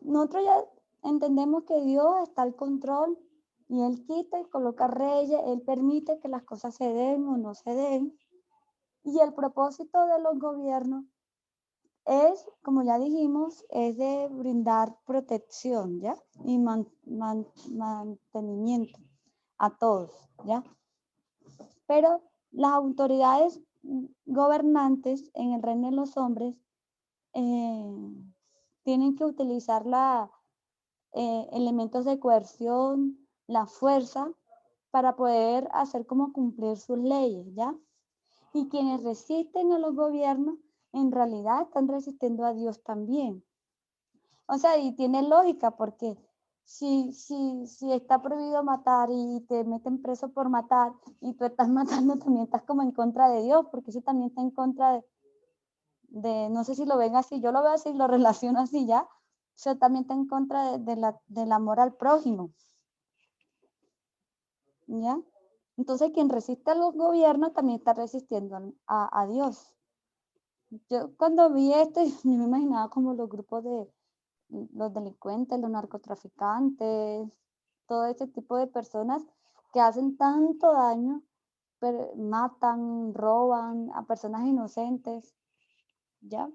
S2: nosotros ya entendemos que Dios está al control y Él quita y coloca reyes, Él permite que las cosas se den o no se den. Y el propósito de los gobiernos es, como ya dijimos, es de brindar protección, ¿ya? Y mantenimiento a todos, ¿ya? Pero las autoridades gobernantes en el reino de los hombres tienen que utilizar elementos de coerción, la fuerza, para poder hacer como cumplir sus leyes, ¿ya? Y quienes resisten a los gobiernos, en realidad están resistiendo a Dios también. O sea, y tiene lógica, porque si está prohibido matar y te meten preso por matar, y tú estás matando, también estás como en contra de Dios, porque eso también está en contra no sé si lo ven así, yo lo veo así, lo relaciono así ya, eso también está en contra del amor al prójimo. ¿Ya? Entonces, quien resiste a los gobiernos también está resistiendo a Dios. Yo cuando vi esto, yo me imaginaba como los grupos de los delincuentes, los narcotraficantes, todo este tipo de personas que hacen tanto daño, pero matan, roban a personas inocentes, ¿ya?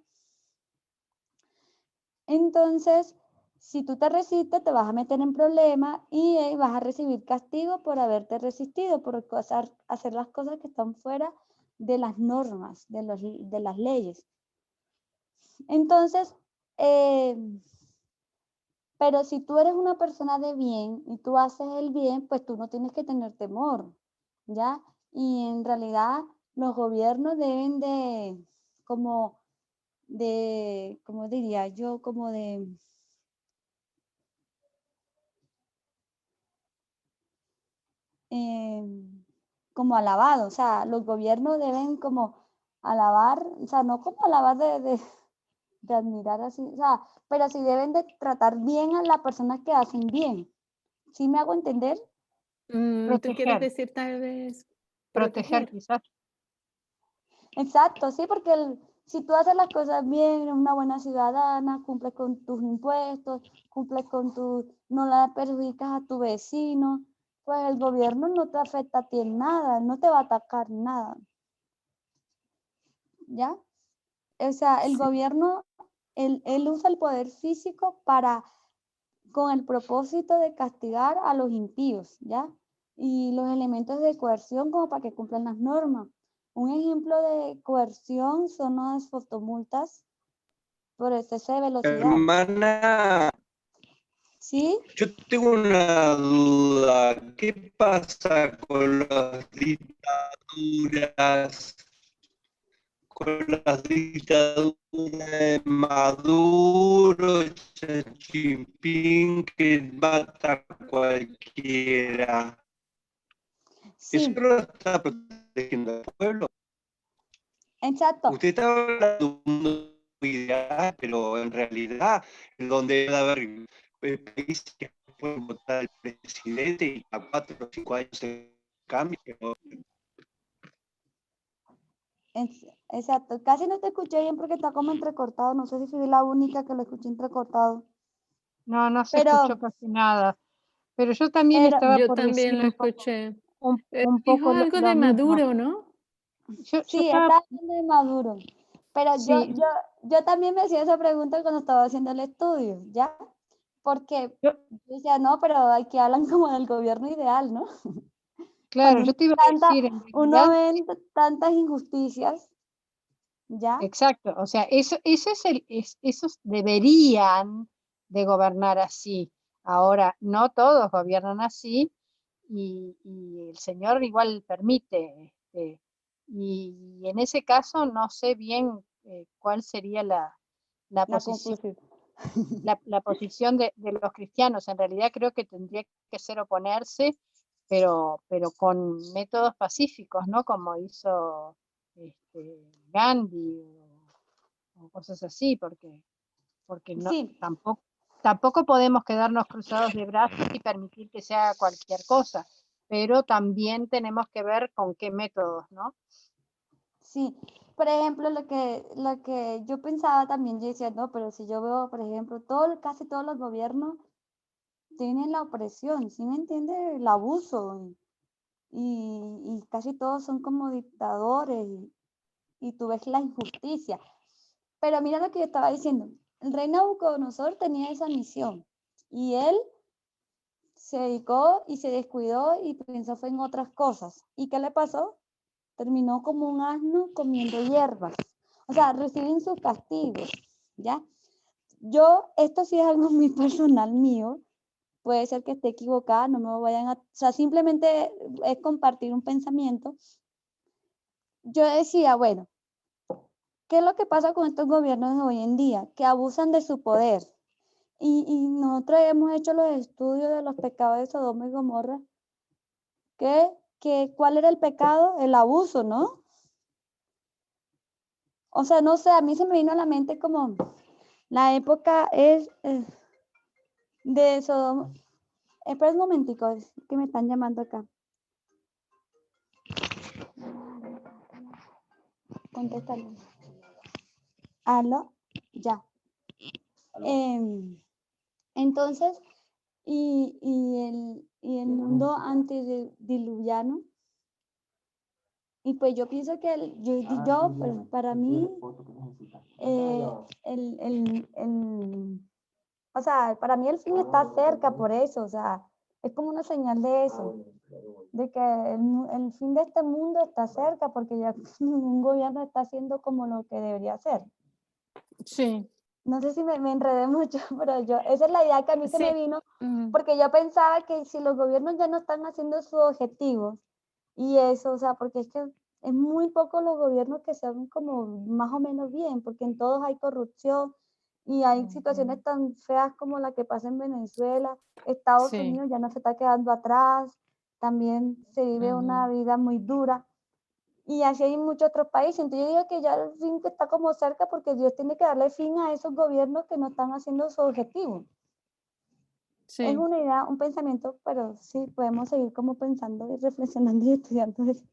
S2: Entonces, si tú te resistes, te vas a meter en problemas y vas a recibir castigo por haberte resistido, por hacer las cosas que están fuera de las normas, de las leyes. Entonces, pero si tú eres una persona de bien y tú haces el bien, pues tú no tienes que tener temor, ¿ya? Y en realidad los gobiernos deben ¿cómo diría yo? Como alabado, o sea, los gobiernos deben como alabar, o sea, no como alabar de admirar así, o sea, pero sí deben de tratar bien a las personas que hacen bien. ¿Sí me hago entender?
S3: ¿Tú quieres
S1: Proteger,
S3: decir tal vez
S1: proteger
S3: proteger?
S1: quizás.
S2: Exacto, sí, porque si tú haces las cosas bien, eres una buena ciudadana, cumples con tus impuestos, no la perjudicas a tu vecino, pues el gobierno no te afecta a ti en nada, no te va a atacar nada, ¿ya? O sea, el
S3: Sí.
S2: gobierno, él usa el poder físico con el propósito de castigar a los impíos, ¿ya? Y los elementos de coerción como para que cumplan las normas. Un ejemplo de coerción son las fotomultas por exceso de velocidad.
S9: Hermana,
S2: ¿Sí?
S9: yo tengo una duda. ¿Qué pasa con las dictaduras? Con las dictaduras de Maduro, Xi Jinping, que mata a cualquiera. ¿Eso
S2: Sí,
S9: no está protegiendo al pueblo?
S2: exacto.
S9: Usted está hablando de un mundo ideal, pero en realidad, donde debe haber países que pueden votar al presidente y a 4 o 5 años se cambia.
S2: Exacto, casi no te escuché bien porque está como entrecortado, no sé si fui la única que lo escuché entrecortado,
S1: No, no se escuchó
S2: pero,
S1: casi nada. Pero yo también
S2: pero,
S1: estaba
S3: Yo
S1: por
S3: también
S1: decir
S3: lo escuché.
S1: un
S3: Dijo
S1: poco
S3: algo
S1: lo
S3: de
S1: mismo.
S3: Maduro, ¿no?
S1: Yo
S2: sí,
S1: estaba,
S2: está hablando de Maduro, pero
S1: sí,
S2: yo también me hacía esa pregunta cuando estaba haciendo el estudio, ¿ya? Porque
S1: yo,
S2: yo decía, no, pero aquí hablan como del gobierno ideal, ¿no?
S1: claro,
S2: Cuando
S1: yo te iba a decir, en
S2: uno
S1: realidad,
S2: ve tantas injusticias, ¿ya?
S1: exacto, o sea, eso es esos deberían de gobernar así. Ahora, no todos gobiernan así y el Señor igual permite. Y en ese caso no sé bien cuál sería la
S2: La
S1: posición,
S2: conclusión.
S1: la posición de los cristianos. En realidad creo que tendría que ser oponerse, pero con métodos pacíficos, ¿no? Como hizo Gandhi o cosas así, porque no,
S2: Sí,
S1: tampoco podemos quedarnos cruzados de brazos y permitir que se haga cualquier cosa, pero también tenemos que ver con qué métodos, ¿no?
S2: sí. Por ejemplo, lo que yo pensaba también, yo decía, no, pero si yo veo, por ejemplo, casi todos los gobiernos tienen la opresión, ¿sí me entiende? El abuso, y casi todos son como dictadores, y tú ves la injusticia. Pero mira lo que yo estaba diciendo, el rey Nabucodonosor tenía esa misión, y él se dedicó y se descuidó y pensó fue en otras cosas. ¿Y qué le pasó? Terminó como un asno comiendo hierbas. O sea, reciben sus castigos, ¿ya? Esto sí es algo muy personal mío, puede ser que esté equivocada, no me vayan a... O sea, simplemente es compartir un pensamiento. Yo decía, bueno, ¿qué es lo que pasa con estos gobiernos de hoy en día? Que abusan de su poder. Y nosotros hemos hecho los estudios de los pecados de Sodoma y Gomorra. ¿Cuál era el pecado? El abuso, ¿no? O sea, no sé, a mí se me vino a la mente como la época es de Sodoma. Espera un momentico, es que me están llamando acá. Contéstalo. ¿Aló? Ya. Entonces, y el mundo antediluviano, y pues yo pienso que pues, para mí, o sea, para mí el fin está cerca por eso, o sea, es como una señal de eso, de que el fin de este mundo está cerca porque ya ningún gobierno está haciendo como lo que debería hacer.
S3: Sí,
S2: No sé si me enredé mucho, pero esa es la idea que a mí se
S3: sí.
S2: me vino, porque yo pensaba que si los gobiernos ya no están haciendo sus objetivos y eso, o sea, porque es que es muy poco los gobiernos que se ven como más o menos bien, porque en todos hay corrupción y hay situaciones tan feas como la que pasa en Venezuela. Estados
S3: Sí.
S2: Unidos ya no se está quedando atrás, también se vive una vida muy dura. Y así hay en muchos otros países. Entonces yo digo que ya el fin que está como cerca porque Dios tiene que darle fin a esos gobiernos que no están haciendo su objetivo.
S3: Sí.
S2: Es una idea, un pensamiento, pero sí podemos seguir como pensando y reflexionando y estudiando eso.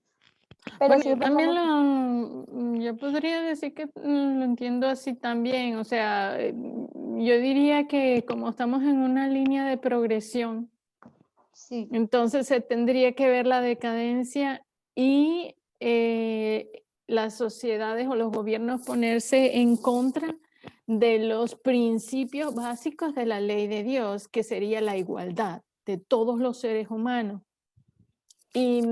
S2: Pero
S3: Bueno,
S2: sí
S3: yo
S2: es verdad
S3: también yo podría decir que lo entiendo así también. O sea, yo diría que como estamos en una línea de progresión,
S2: sí,
S3: entonces se tendría que ver la decadencia y las sociedades o los gobiernos ponerse en contra de los principios básicos de la ley de Dios, que sería la igualdad de todos los seres humanos. Y,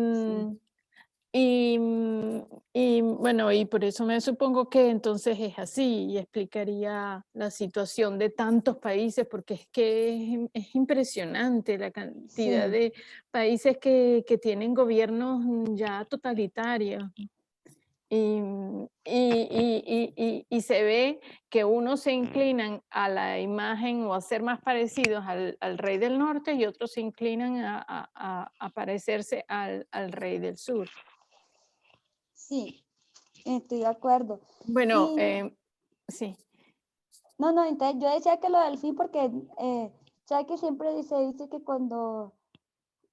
S3: y bueno, y por eso me supongo que entonces es así y explicaría la situación de tantos países, porque es que es impresionante la cantidad
S2: sí,
S3: de países que tienen gobiernos ya totalitarios. Y se ve que unos se inclinan a la imagen o a ser más parecidos al rey del norte y otros se inclinan a parecerse al rey del sur.
S2: sí, estoy de acuerdo.
S3: Bueno,
S2: Y
S3: sí,
S2: no, entonces yo decía que lo del fin porque, ¿sabes que siempre dice que cuando,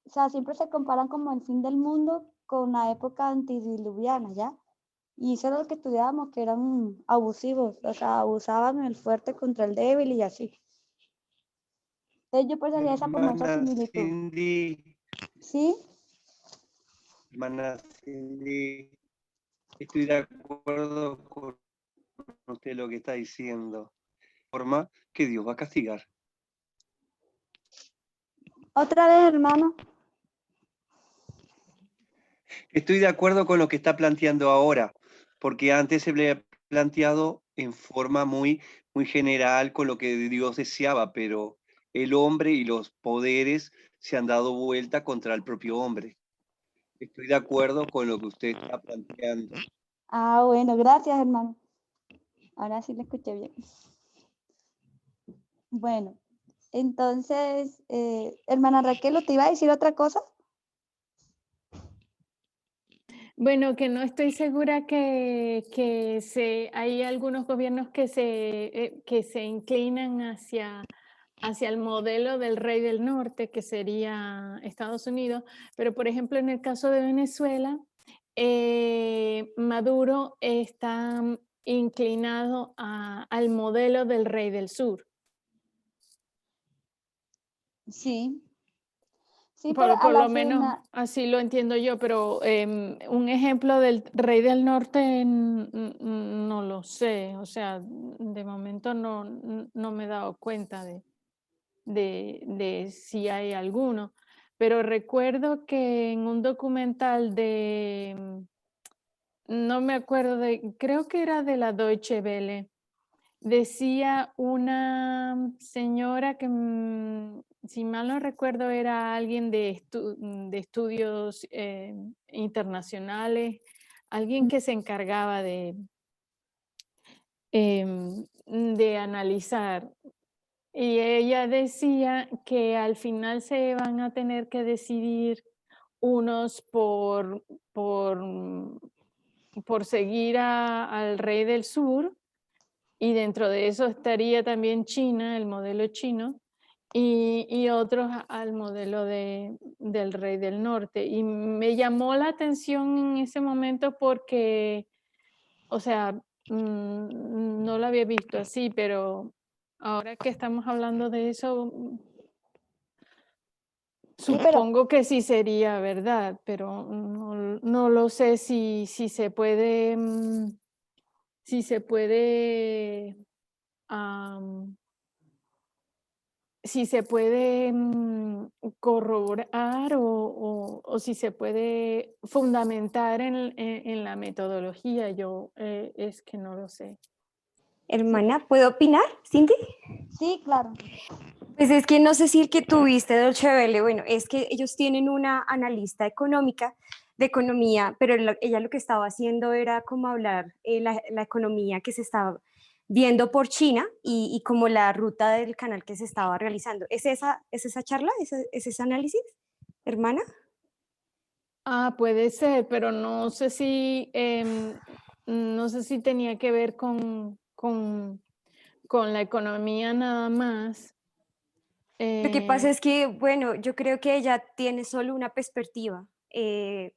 S2: o sea, siempre se comparan como el fin del mundo con la época antediluviana, ¿ya? Y eso era lo que estudiábamos, que eran abusivos, o sea, abusaban el fuerte contra el débil y así. Entonces yo pues hacía esa como esa
S9: Hermana
S2: similitud.
S9: Cindy,
S2: ¿Sí?
S9: hermana Cindy, estoy de acuerdo con usted lo que está diciendo. Forma que Dios va a castigar.
S2: Otra vez, hermano.
S9: Estoy de acuerdo con lo que está planteando ahora, porque antes se le ha planteado en forma muy, muy general con lo que Dios deseaba, pero el hombre y los poderes se han dado vuelta contra el propio hombre. Estoy de acuerdo con lo que usted está planteando.
S2: Ah, bueno, gracias, hermano. Ahora sí le escuché bien. Bueno, entonces, hermana Raquel, ¿te iba a decir otra cosa?
S3: Bueno, que no estoy segura que hay algunos gobiernos que se inclinan hacia el modelo del rey del norte, que sería Estados Unidos, pero por ejemplo en el caso de Venezuela, Maduro está inclinado al modelo del rey del sur.
S2: Sí. Sí, pero a
S3: Por
S2: la
S3: lo menos así lo entiendo yo, pero un ejemplo del rey del norte no lo sé, o sea, de momento no me he dado cuenta de si hay alguno, pero recuerdo que en un documental no me acuerdo creo que era de la Deutsche Welle, decía una señora que, si mal no recuerdo, era alguien de estudios internacionales, alguien que se encargaba de analizar. Y ella decía que al final se van a tener que decidir unos por seguir al rey del sur, y dentro de eso estaría también China, el modelo chino, y otros al modelo del rey del norte. Y me llamó la atención en ese momento porque, o sea, no lo había visto así, pero ahora que estamos hablando de eso,
S2: Sí, pero
S3: supongo que sí sería verdad, pero no lo sé si se puede, si se puede, am, si se puede corroborar o si se puede fundamentar en la metodología. Yo es que no lo sé.
S6: Hermana, ¿puedo opinar, Cindy?
S2: sí, claro.
S6: Pues es que no sé si el que tuviste de Deutsche Welle, bueno, es que ellos tienen una analista económica de economía, pero ella lo que estaba haciendo era como hablar la economía que se estaba viendo por China y como la ruta del canal que se estaba realizando. ¿Es esa charla? ¿Es ese análisis, hermana?
S3: Puede ser, pero no sé si tenía que ver con la economía nada más.
S6: Lo que pasa es que, bueno, yo creo que ella tiene solo una perspectiva.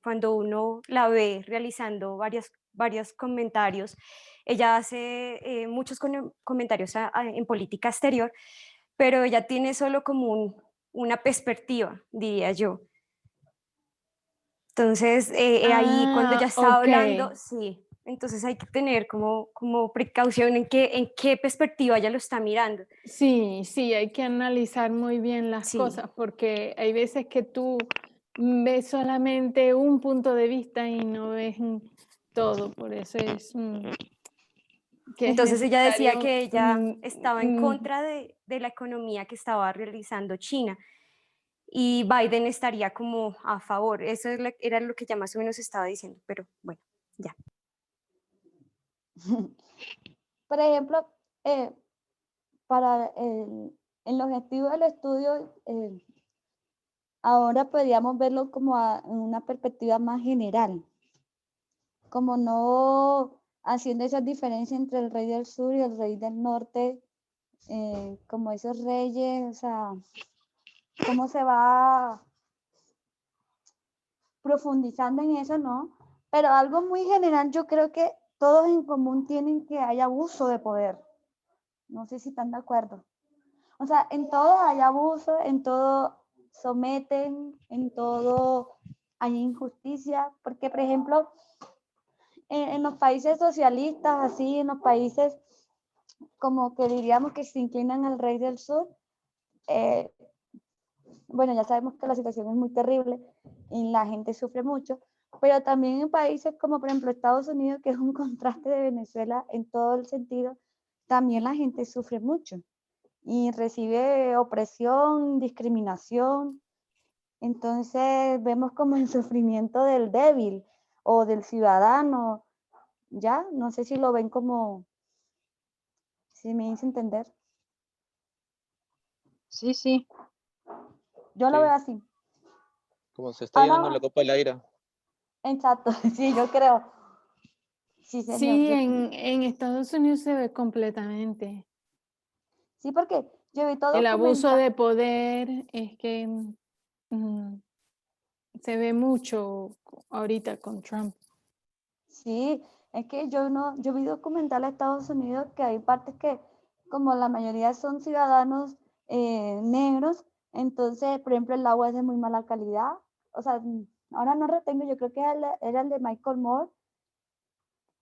S6: Cuando uno la ve realizando varios comentarios, ella hace muchos comentarios en política exterior, pero ella tiene solo como una perspectiva, diría yo. Entonces, ahí cuando ya estaba
S3: Ok.
S6: hablando, sí, entonces hay que tener como precaución en qué perspectiva ella lo está mirando.
S3: Sí, sí, hay que analizar muy bien las
S6: Sí.
S3: cosas porque hay veces que tú ves solamente un punto de vista y no ves todo, por eso es que es
S6: Entonces ella decía
S3: necesario.
S6: que ella estaba en contra de la economía que estaba realizando China y Biden estaría como a favor. Eso era lo que ya más o menos estaba diciendo, pero bueno, ya.
S2: Por ejemplo, para el objetivo del estudio, ahora podríamos verlo como en una perspectiva más general, como no haciendo esa diferencia entre el rey del sur y el rey del norte, como esos reyes, o sea, cómo se va profundizando en eso, ¿no? Pero algo muy general, yo creo que todos en común tienen que hay abuso de poder. No sé si están de acuerdo. O sea, en todo hay abuso, en todo someten, en todo hay injusticia, porque por ejemplo, en los países socialistas, así, en los países como que diríamos que se inclinan al rey del sur, eh, bueno, ya sabemos que la situación es muy terrible y la gente sufre mucho, pero también en países como por ejemplo Estados Unidos, que es un contraste de Venezuela en todo el sentido, también la gente sufre mucho y recibe opresión, discriminación. Entonces vemos como el sufrimiento del débil o del ciudadano, ¿ya? No sé si lo ven como, si me hice entender.
S1: Sí, sí.
S2: Yo lo
S8: Sí.
S2: veo así.
S8: Como se está llenando la
S2: Ahora,
S8: copa del aire.
S2: exacto, sí, yo creo. Sí, señor.
S3: Sí, en Estados Unidos se ve completamente.
S2: Sí, porque yo he visto
S3: El abuso
S2: documentales.
S3: de poder es que mm, se ve mucho ahorita con Trump.
S2: Sí, es que yo vi documentales de Estados Unidos que hay partes que, como la mayoría son ciudadanos negros, entonces, por ejemplo, el agua es de muy mala calidad. O sea, ahora no retengo, yo creo que era el de Michael Moore,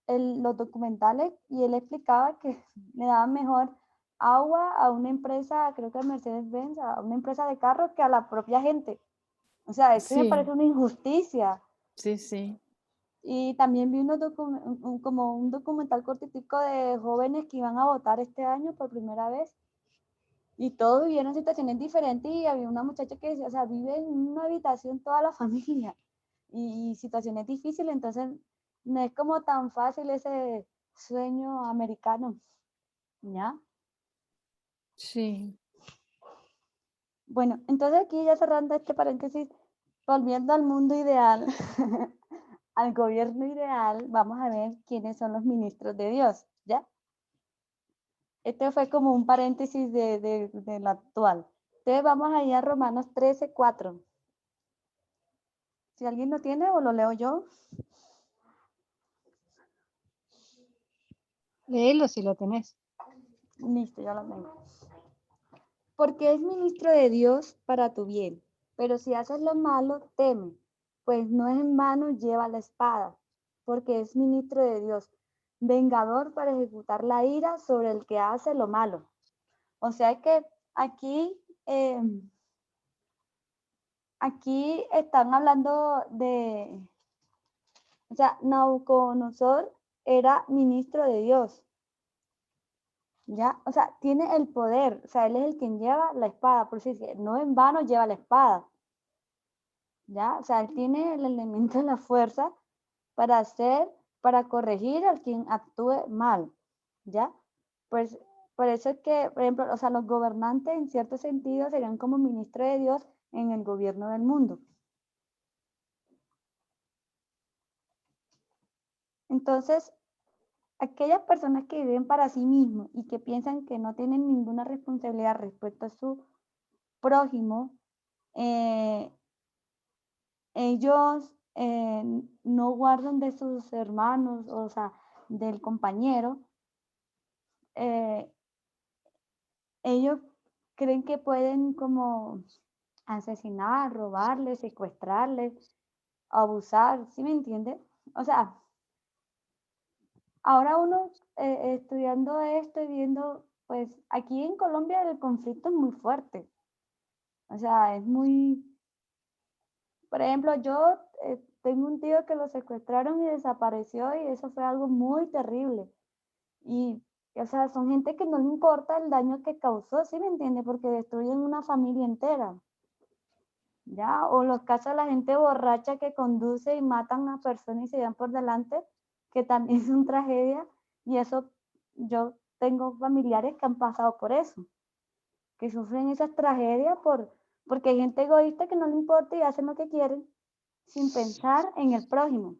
S2: los documentales, y él explicaba que le daban mejor agua a una empresa, creo que a Mercedes-Benz, a una empresa de carros que a la propia gente. O sea, eso me
S3: Sí,
S2: parece una injusticia.
S3: sí, sí.
S2: Y también vi como un documental cortitico de jóvenes que iban a votar este año por primera vez y todos vivieron situaciones diferentes y había una muchacha que decía, o sea, vive en una habitación toda la familia y situaciones difíciles, entonces no es como tan fácil ese sueño americano, ¿ya?
S3: Sí.
S2: Bueno, entonces aquí ya cerrando este paréntesis, volviendo al mundo ideal, al gobierno ideal, vamos a ver quiénes son los ministros de Dios, ¿ya? Este fue como un paréntesis de lo actual. Entonces vamos a ir a Romanos 13:4. Si alguien lo tiene o lo leo yo.
S1: Léelo si lo tenés.
S2: Listo, ya lo tengo. Porque es ministro de Dios para tu bien, pero si haces lo malo, teme, pues no en vano lleva la espada, porque es ministro de Dios, vengador para ejecutar la ira sobre el que hace lo malo. O sea que aquí aquí están hablando de, o sea, Nabucodonosor era ministro de Dios, ¿ya? O sea, tiene el poder, o sea, él es el quien lleva la espada, por eso dice, no en vano lleva la espada, ¿ya? O sea, él tiene el elemento de la fuerza para hacer, para corregir al quien actúe mal, ¿ya? Pues por eso es que, por ejemplo, o sea, los gobernantes en cierto sentido serían como ministro de Dios en el gobierno del mundo. Entonces, aquellas personas que viven para sí mismos y que piensan que no tienen ninguna responsabilidad respecto a su prójimo, eh, ellos no guardan de sus hermanos, o sea, del compañero, eh, ellos creen que pueden como asesinar, robarles, secuestrarles, abusar, ¿sí me entiende? O sea, ahora uno estudiando esto y viendo, pues aquí en Colombia el conflicto es muy fuerte. O sea, es muy, por ejemplo, yo tengo un tío que lo secuestraron y desapareció y eso fue algo muy terrible. Y, o sea, son gente que no le importa el daño que causó, ¿sí me entiende? Porque destruyen una familia entera. ¿Ya? O los casos de la gente borracha que conduce y matan a personas y se van por delante, que también es una tragedia. Y eso, yo tengo familiares que han pasado por eso, que sufren esas tragedias porque hay gente egoísta que no le importa y hacen lo que quieren sin pensar en el prójimo.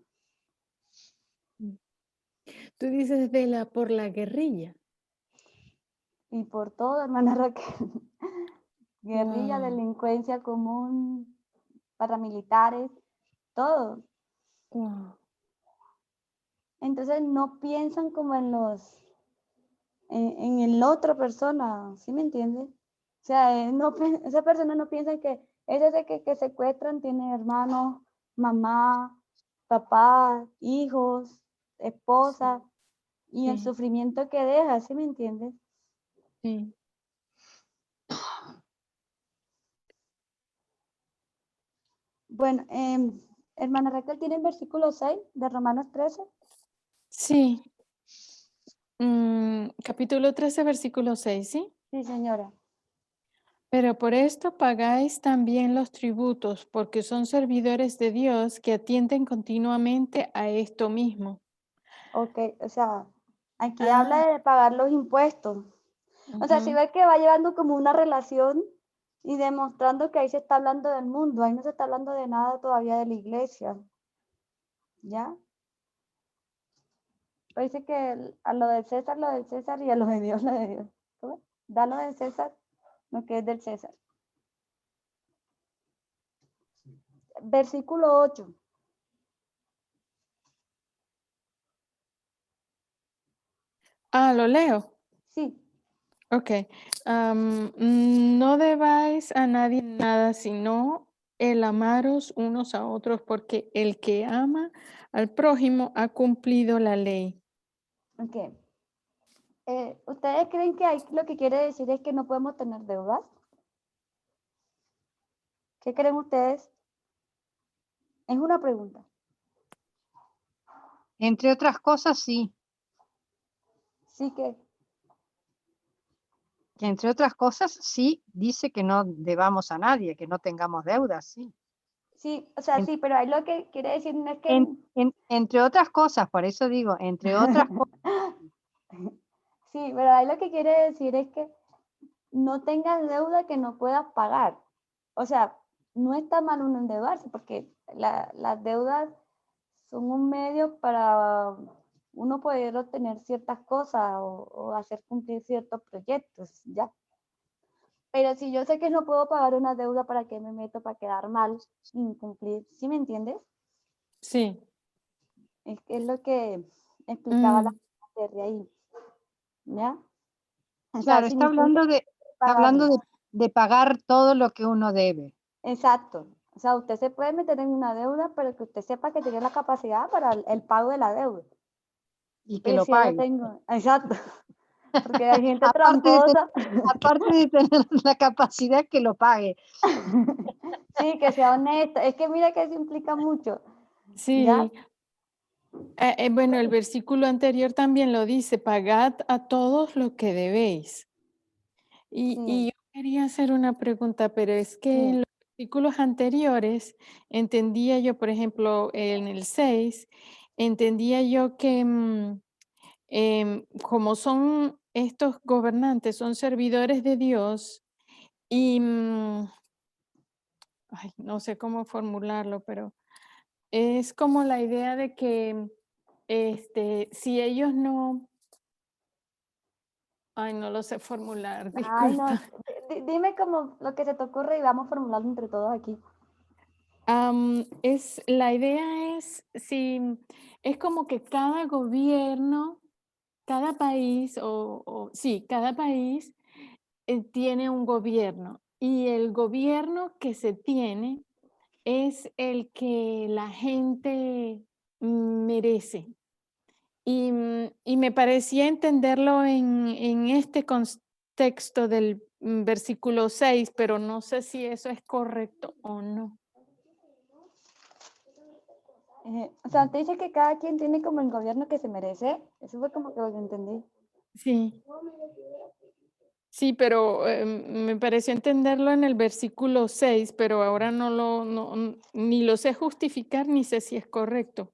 S3: Tú dices por la guerrilla.
S2: Y por todo, hermana Raquel. Guerrilla,
S3: Wow,
S2: delincuencia común, paramilitares, todo.
S3: wow.
S2: entonces no piensan como en en el otra persona, ¿sí me entiendes? O sea, esa persona no piensa que ese que secuestran tiene hermanos, mamá, papá, hijos, esposa, y el
S3: Sí,
S2: sufrimiento que deja, ¿sí me entiendes?
S3: sí.
S2: Bueno, hermana Raquel, ¿tiene el versículo 6 de Romanos 13?
S3: Sí. Capítulo 13, versículo 6, ¿sí?
S2: Sí, señora.
S3: Pero por esto pagáis también los tributos, porque son servidores de Dios que atienden continuamente a esto mismo.
S2: Ok, o sea, aquí
S3: Ah,
S2: habla de pagar los impuestos. O sea, si
S3: ujú.
S2: ve que va llevando como una relación y demostrando que ahí se está hablando del mundo, ahí no se está hablando de nada todavía de la iglesia. ¿Ya? Pues dice que a lo del César y a lo de Dios, lo de Dios. ¿Cómo? Da lo del César, lo que es del César. Versículo 8.
S3: Ah, lo leo.
S2: Sí,
S3: Ok. No debáis a nadie nada, sino el amaros unos a otros, porque el que ama al prójimo ha cumplido la ley.
S2: ok. ¿Ustedes creen que ahí lo que quiere decir es que no podemos tener deudas? ¿Qué creen ustedes? Es una pregunta.
S1: Entre otras cosas, sí.
S2: Sí que,
S1: Que entre otras cosas, sí, dice que no debamos a nadie, que no tengamos deudas, sí.
S2: sí, o sea,
S1: En-
S2: sí, pero ahí lo que quiere decir no es que...
S1: entre otras cosas, por eso digo, entre otras cosas,
S2: Sí, pero ahí lo que quiere decir es que no tengas deuda que no puedas pagar. O sea, no está mal uno endeudarse porque las deudas son un medio para uno poder obtener ciertas cosas o hacer cumplir ciertos proyectos, ¿ya? Pero si yo sé que no puedo pagar una deuda, ¿para qué me meto para quedar mal, incumplir? ¿Sí me entiendes?
S3: Sí.
S2: Es lo que explicaba la
S3: Mm,
S2: de ahí, ¿ya? O sea,
S1: claro, está
S2: significa
S1: hablando
S2: pagarlo.
S1: de pagar todo lo que uno debe
S2: Exacto. O sea, usted se puede meter en una deuda, pero que usted sepa que tiene la capacidad para el pago de la deuda.
S1: y que
S2: Oye,
S1: lo
S2: si yo lo
S1: pague.
S2: tengo, exacto, porque hay gente
S1: Aparte de,
S2: tramposa.
S1: aparte de tener la capacidad que lo pague.
S2: Sí, que sea honesta. Es que mira que eso implica mucho, ¿ya?
S3: sí. Bueno, el versículo anterior también lo dice, pagad a todos lo que debéis. Y
S2: Sí,
S3: yo quería hacer una pregunta, pero es que en
S2: sí.
S3: los versículos anteriores entendía yo, por ejemplo, en el 6, entendía yo que como son estos gobernantes, son servidores de Dios y, ay, no sé cómo formularlo, pero es como la idea de que si ellos no, ay, no lo sé formular,
S2: Ay, no,
S3: disculpa.
S2: dime como lo que se te ocurre y vamos formulando entre todos aquí.
S3: La idea es, si es como que cada gobierno, cada país, sí, cada país tiene un gobierno y el gobierno que se tiene es el que la gente merece. Y me parecía entenderlo en este contexto del versículo 6, pero no sé si eso es correcto o no.
S2: O sea, te dice que cada quien tiene como el gobierno que se merece. Eso fue como que lo que entendí.
S3: Sí. Sí, pero me pareció entenderlo en el versículo 6, pero ahora ni lo sé justificar ni sé si es correcto.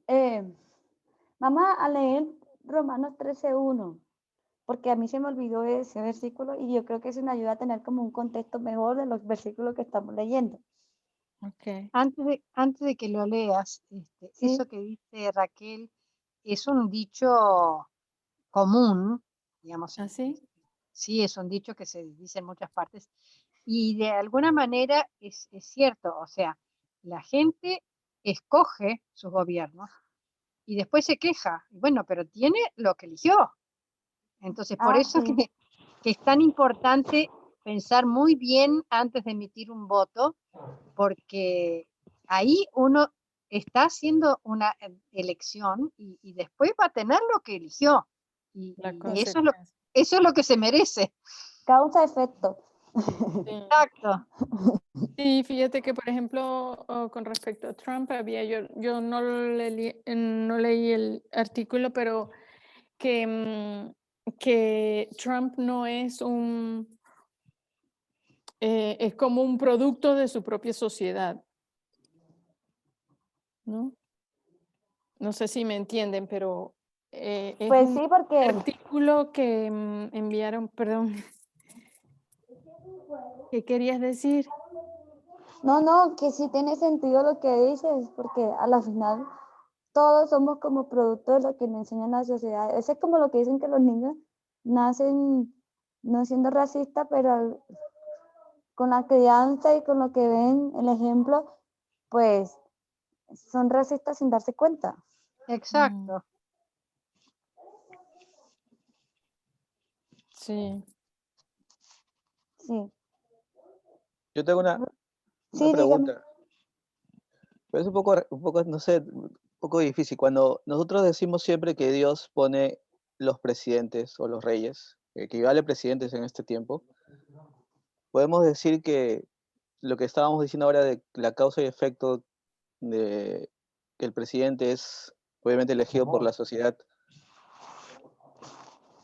S2: Eh, Vamos a leer Romanos 13:1, porque a mí se me olvidó ese versículo y yo creo que eso me ayuda a tener como un contexto mejor de los versículos que estamos leyendo.
S3: Ok.
S1: Antes de que lo leas,
S2: ¿Sí?
S1: eso que dice Raquel es un dicho común, digamos,
S3: ¿Así?
S1: sí, es un dicho que se dice en muchas partes, y de alguna manera es cierto, o sea, la gente escoge sus gobiernos y después se queja. Bueno, pero tiene lo que eligió. Entonces, por eso
S2: sí.
S1: que es tan importante pensar muy bien antes de emitir un voto, porque ahí uno está haciendo una elección y después va a tener lo que eligió. Y
S3: La
S1: eso
S3: consecuencia.
S1: es lo que se merece.
S2: Causa-efecto.
S3: Sí.
S1: Exacto.
S3: Sí, fíjate que, por ejemplo, con respecto a Trump, yo no no leí el artículo, pero que Trump no es es como un producto de su propia sociedad, ¿no? No sé si me entienden, pero es
S2: Pues
S3: un
S2: sí, porque
S3: artículo que enviaron, perdón, ¿qué querías decir?
S2: no, que sí tiene sentido lo que dices, porque a la final todos somos como producto de lo que nos enseña la sociedad. Eso es como lo que dicen que los niños nacen no siendo racistas, pero con la crianza y con lo que ven, el ejemplo, pues son racistas sin darse cuenta.
S1: Exacto.
S3: Sí.
S2: Sí,
S8: Yo tengo una
S2: sí, dígame.
S8: pregunta. Pero es un poco, no sé, un poco difícil. Cuando nosotros decimos siempre que Dios pone los presidentes o los reyes, que equivale a presidentes en este tiempo, podemos decir que lo que estábamos diciendo ahora de la causa y efecto de que el presidente es obviamente elegido por la sociedad,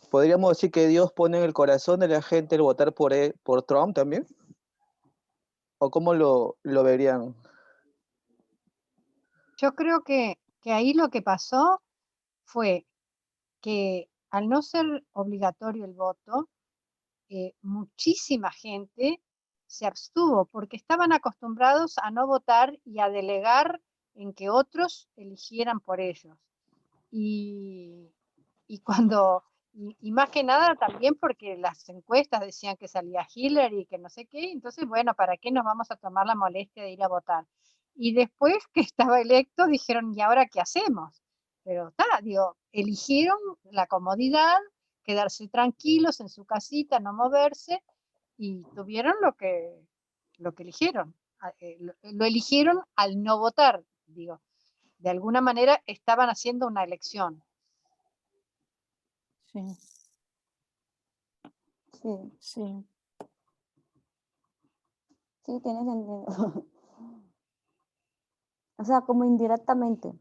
S8: ¿podríamos decir que Dios pone en el corazón de la gente el votar por por Trump también? ¿O cómo lo verían?
S1: Yo creo que ahí lo que pasó fue que al no ser obligatorio el voto, muchísima gente se abstuvo porque estaban acostumbrados a no votar y a delegar en que otros eligieran por ellos. Y, y cuando, y más que nada también porque las encuestas decían que salía Hillary y que no sé qué, entonces, bueno, ¿para qué nos vamos a tomar la molestia de ir a votar? Y después que estaba electo, dijeron, ¿y ahora qué hacemos? Pero está, digo, eligieron la comodidad, quedarse tranquilos en su casita, no moverse, y tuvieron lo que eligieron. Lo eligieron al no votar, digo. De alguna manera estaban haciendo una elección.
S3: Sí,
S2: Sí,
S3: sí.
S2: sí, tiene sentido. O sea, como indirectamente.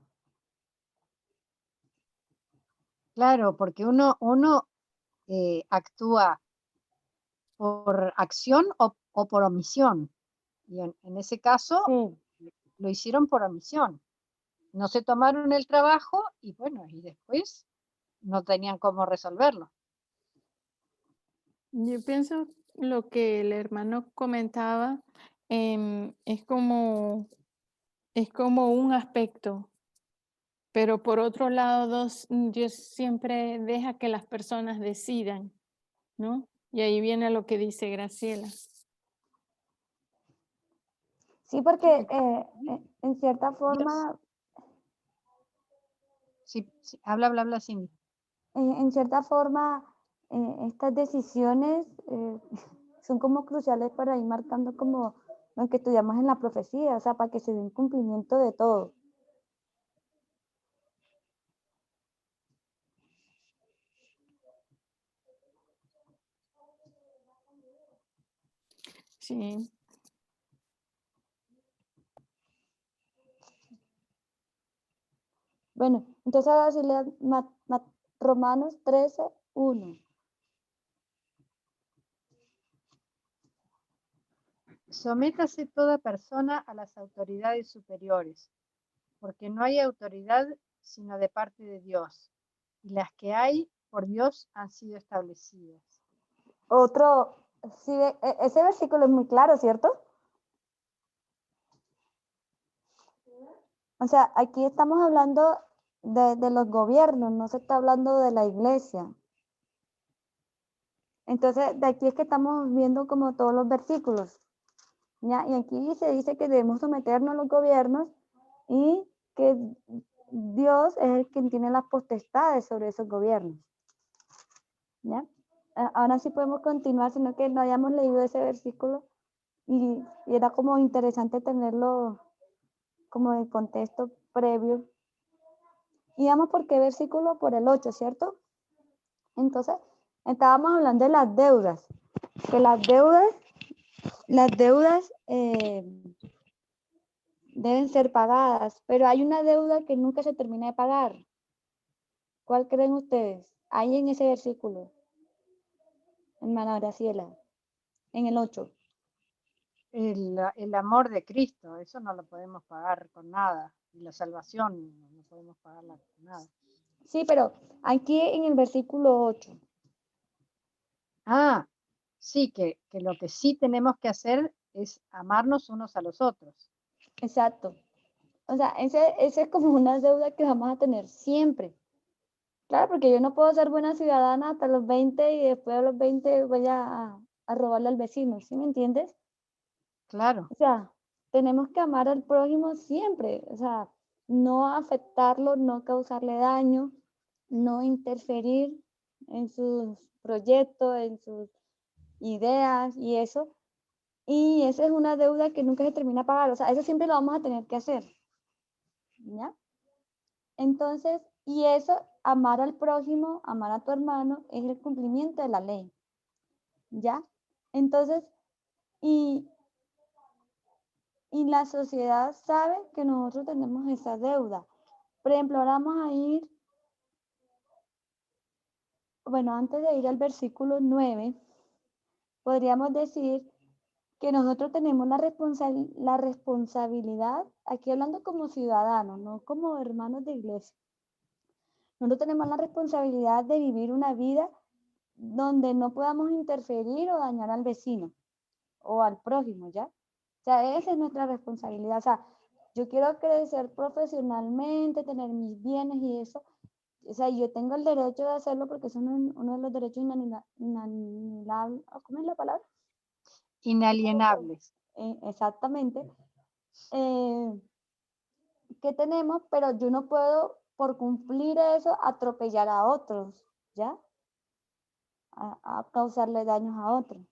S1: Claro, porque uno actúa por acción o por omisión. Y en ese caso
S2: Sí,
S1: lo hicieron por omisión. No se tomaron el trabajo y bueno, y después no tenían cómo resolverlo.
S3: Yo pienso lo que el hermano comentaba es como un aspecto, pero por otro lado, Dios siempre deja que las personas decidan, ¿no? Y ahí viene lo que dice Graciela.
S2: sí, porque en cierta
S1: Dios,
S2: forma,
S1: sí, sí, habla, Cindy.
S2: en cierta forma, estas decisiones son como cruciales para ir marcando como lo que estudiamos en la profecía, o sea, para que se dé un cumplimiento de todo.
S3: Sí,
S2: Bueno, entonces ahora sí lea Romanos 13:1.
S1: Sométase toda persona a las autoridades superiores, porque no hay autoridad sino de parte de Dios, y las que hay por Dios han sido establecidas.
S2: Otro, sí, ese versículo es muy claro, ¿cierto? O sea, aquí estamos hablando de los gobiernos, no se está hablando de la iglesia. Entonces, de aquí es que estamos viendo como todos los versículos. ¿Ya? Y aquí se dice que debemos someternos a los gobiernos y que Dios es el quien tiene las potestades sobre esos gobiernos. ¿Ya? Ahora sí podemos continuar, sino que no hayamos leído ese versículo y era como interesante tenerlo como en contexto previo. Y vamos por qué versículo, por el 8, ¿cierto? Entonces, estábamos hablando de las deudas, que las deudas deben ser pagadas, pero hay una deuda que nunca se termina de pagar. ¿Cuál creen ustedes? Ahí en ese versículo, hermana Graciela, en el 8.
S1: El amor de Cristo, eso no lo podemos pagar con nada. Y la salvación no podemos pagarla con nada.
S2: Sí, pero aquí en el versículo 8.
S1: Ah, sí, que lo que sí tenemos que hacer es amarnos unos a los otros.
S2: Exacto. O sea, ese es como una deuda que vamos a tener siempre. Claro, porque yo no puedo ser buena ciudadana hasta los 20 y después de los 20 voy a robarle al vecino, ¿sí me entiendes?
S1: Claro.
S2: O sea, tenemos que amar al prójimo siempre, o sea, no afectarlo, no causarle daño, no interferir en sus proyectos, en sus ideas y eso. Y esa es una deuda que nunca se termina de pagar, o sea, eso siempre lo vamos a tener que hacer. ¿Ya? Entonces, y eso, amar al prójimo, amar a tu hermano, es el cumplimiento de la ley. ¿Ya? Entonces, y la sociedad sabe que nosotros tenemos esa deuda. Por ejemplo, ahora vamos a ir, bueno, antes de ir al versículo 9, podríamos decir que nosotros tenemos la responsabilidad, aquí hablando como ciudadanos, no como hermanos de iglesia. Nosotros tenemos la responsabilidad de vivir una vida donde no podamos interferir o dañar al vecino o al prójimo, ¿ya? O sea, esa es nuestra responsabilidad. O sea, yo quiero crecer profesionalmente, tener mis bienes y eso. O sea, yo tengo el derecho de hacerlo porque es uno de los derechos inalienables. ¿Cómo es la palabra?
S1: Inalienables.
S2: Exactamente. Que tenemos, pero yo no puedo, por cumplir eso, atropellar a otros, ¿ya? A causarle daños a otros.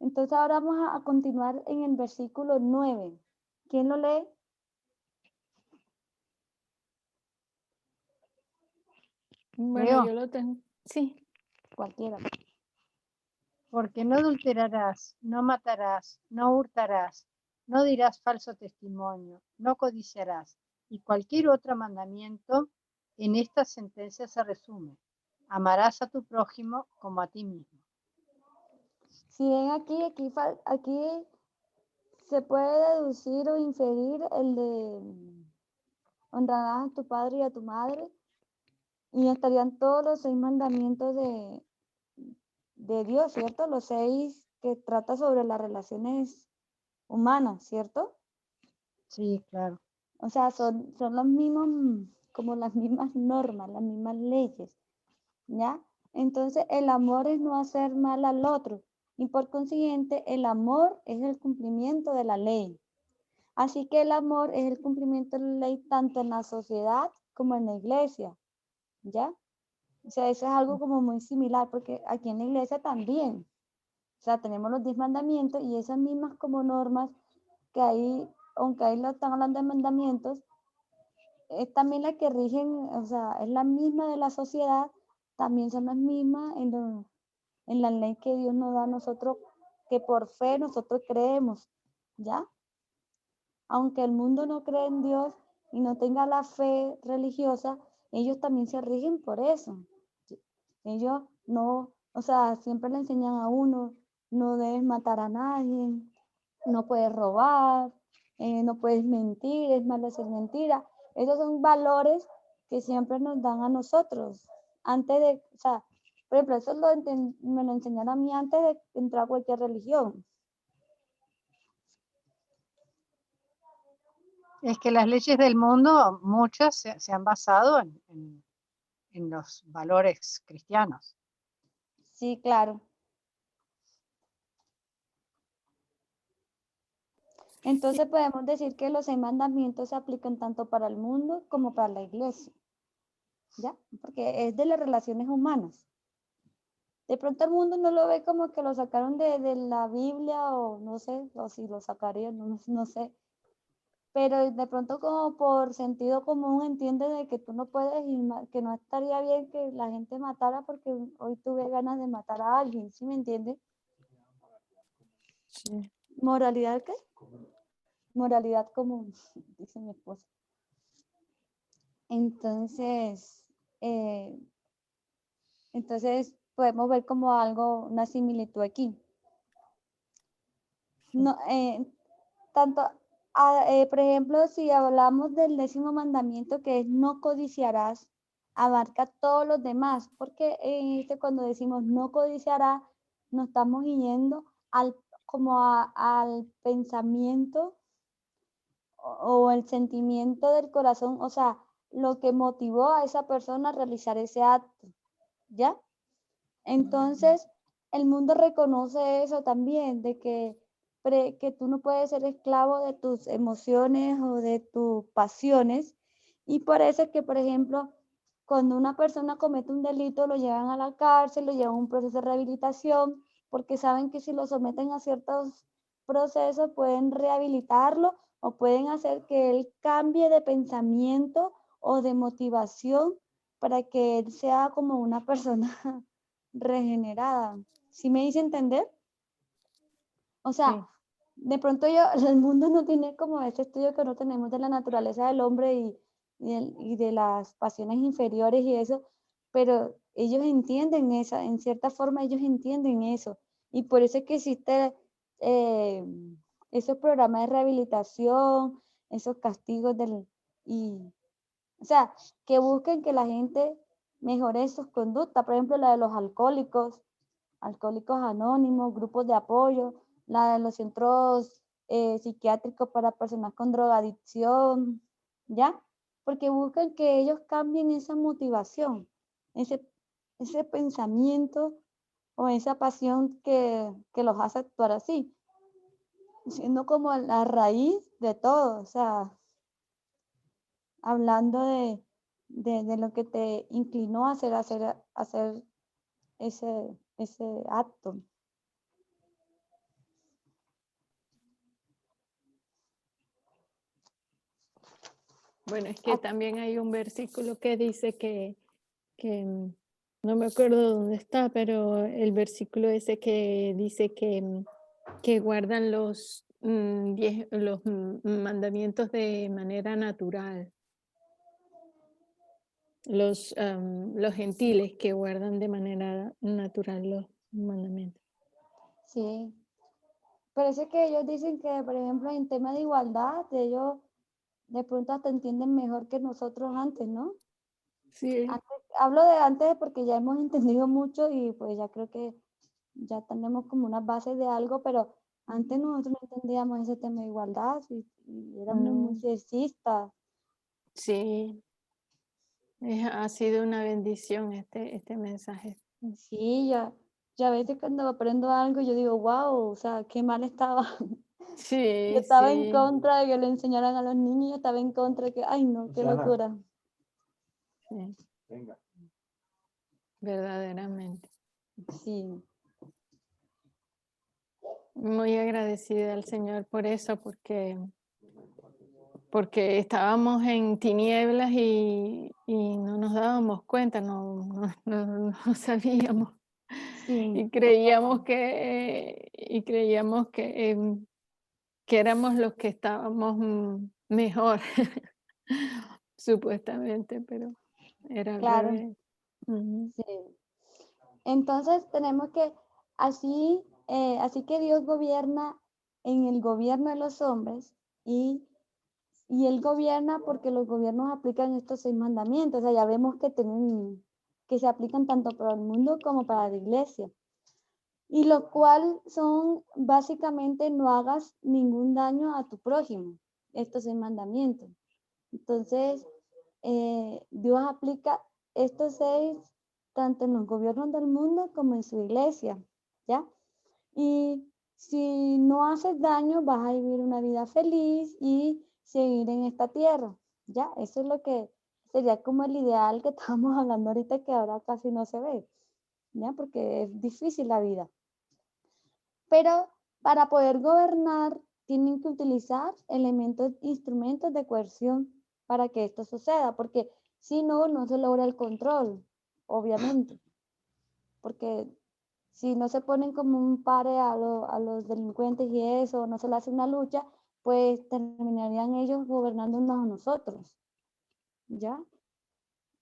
S2: Entonces ahora vamos a continuar en el versículo 9. ¿Quién lo lee?
S3: Bueno,
S1: Leo.
S3: yo lo tengo. Sí.
S2: Cualquiera.
S1: Porque no adulterarás, no matarás, no hurtarás, no dirás falso testimonio, no codiciarás. Y cualquier otro mandamiento en esta sentencia se resume. Amarás a tu prójimo como a ti mismo.
S2: Si ven aquí se puede deducir o inferir el de honrarás a tu padre y a tu madre, y estarían todos los 6 mandamientos de Dios, ¿cierto? Los 6 que trata sobre las relaciones humanas, ¿cierto?
S1: Sí, claro.
S2: O sea, son los mismos, como las mismas normas, las mismas leyes, ¿ya? Entonces, el amor es no hacer mal al otro, y por consiguiente, el amor es el cumplimiento de la ley. Así que el amor es el cumplimiento de la ley tanto en la sociedad como en la iglesia, ¿ya? O sea, eso es algo como muy similar, porque aquí en la iglesia también, o sea, tenemos los 10 mandamientos y esas mismas como normas que ahí, aunque ahí lo están hablando de mandamientos, es también la que rigen, o sea, es la misma de la sociedad, también son las mismas en la ley que Dios nos da a nosotros, que por fe nosotros creemos, ¿ya? Aunque el mundo no cree en Dios y no tenga la fe religiosa, ellos también se rigen por eso. Ellos no, o sea, siempre le enseñan a uno, no debes matar a nadie, no puedes robar, no puedes mentir, es malo decir mentira. Esos son valores que siempre nos dan a nosotros. Antes de, o sea, por ejemplo, eso me lo enseñaron a mí antes de entrar a cualquier religión.
S1: Es que las leyes del mundo, muchas se han basado en los valores cristianos.
S2: Sí, claro. Entonces podemos decir que los 6 mandamientos se aplican tanto para el mundo como para la iglesia, ¿ya? Porque es de las relaciones humanas. De pronto el mundo no lo ve como que lo sacaron de la Biblia o no sé, o si lo sacarían, no sé. Pero de pronto como por sentido común entiende de que tú no puedes ir, que no estaría bien que la gente matara porque hoy tuve ganas de matar a alguien, ¿sí me entiendes?
S3: Sí.
S2: ¿Moralidad qué? Moralidad común, dice mi esposa. Entonces, podemos ver como algo, una similitud aquí. No, por ejemplo, si hablamos del 10º mandamiento, que es no codiciarás, abarca todos los demás, porque cuando decimos no codiciarás, nos estamos yendo al pensamiento o el sentimiento del corazón, o sea, lo que motivó a esa persona a realizar ese acto, ¿ya? Entonces, el mundo reconoce eso también, de que tú no puedes ser esclavo de tus emociones o de tus pasiones. Y por eso es que, por ejemplo, cuando una persona comete un delito, lo llevan a la cárcel, lo llevan a un proceso de rehabilitación, porque saben que si lo someten a ciertos procesos pueden rehabilitarlo o pueden hacer que él cambie de pensamiento o de motivación para que él sea como una persona regenerada. ¿Sí me hice entender? O sea, de pronto el mundo no tiene como ese estudio que no tenemos de la naturaleza del hombre y de las pasiones inferiores y eso, pero ellos entienden esa, en cierta forma ellos entienden eso. Y por eso es que existe esos programas de rehabilitación, esos castigos o sea, que busquen que la gente mejore sus conductas. Por ejemplo, la de los alcohólicos anónimos, grupos de apoyo, la de los centros psiquiátricos para personas con drogadicción, ¿ya? Porque buscan que ellos cambien esa motivación, ese pensamiento o esa pasión que los hace actuar así, siendo como la raíz de todo, o sea, hablando de lo que te inclinó a hacer ese acto.
S3: Bueno, es que también hay un versículo que dice que no me acuerdo dónde está, pero el versículo ese que dice que guardan los mandamientos de manera natural. Los gentiles que guardan de manera natural los mandamientos.
S2: Sí. Parece que ellos dicen que, por ejemplo, en tema de igualdad, ellos de pronto hasta entienden mejor que nosotros antes, ¿no?
S3: Sí.
S2: Hablo de antes porque ya hemos entendido mucho y pues ya creo que ya tenemos como unas bases de algo, pero antes nosotros no entendíamos ese tema de igualdad y éramos muy sexistas.
S3: Sí. Ha sido una bendición este mensaje.
S2: Sí, ya a veces cuando aprendo algo yo digo, wow, o sea, qué mal estaba.
S3: Sí,
S2: Yo estaba en
S3: sí.
S2: contra de que le enseñaran a los niños, yo estaba en contra de que, ay no, qué locura.
S3: Sí. Verdaderamente.
S2: Sí.
S3: Muy agradecida al Señor por eso, porque estábamos en tinieblas y no nos dábamos cuenta, no sabíamos.
S2: Sí,
S3: Y creíamos que éramos los que estábamos mejor, supuestamente, pero era al
S2: claro.
S3: revés. Ujú.
S2: Sí. Entonces tenemos que, así que Dios gobierna en el gobierno de los hombres y Él gobierna porque los gobiernos aplican estos 6 mandamientos. O sea, ya vemos que se aplican tanto para el mundo como para la iglesia. Y lo cual son básicamente no hagas ningún daño a tu prójimo, estos 6 mandamientos. Entonces, Dios aplica estos 6 tanto en los gobiernos del mundo como en su iglesia, ¿ya? Y si no haces daño, vas a vivir una vida feliz y seguir en esta tierra. Ya, eso es lo que sería como el ideal que estábamos hablando ahorita, que ahora casi no se ve, ya, porque es difícil la vida. Pero para poder gobernar, tienen que utilizar elementos, instrumentos de coerción para que esto suceda, porque si no, no se logra el control, obviamente. Porque si no se ponen como un pare a los delincuentes y eso, no se le hace una lucha, pues terminarían ellos gobernándonos a nosotros, ¿ya?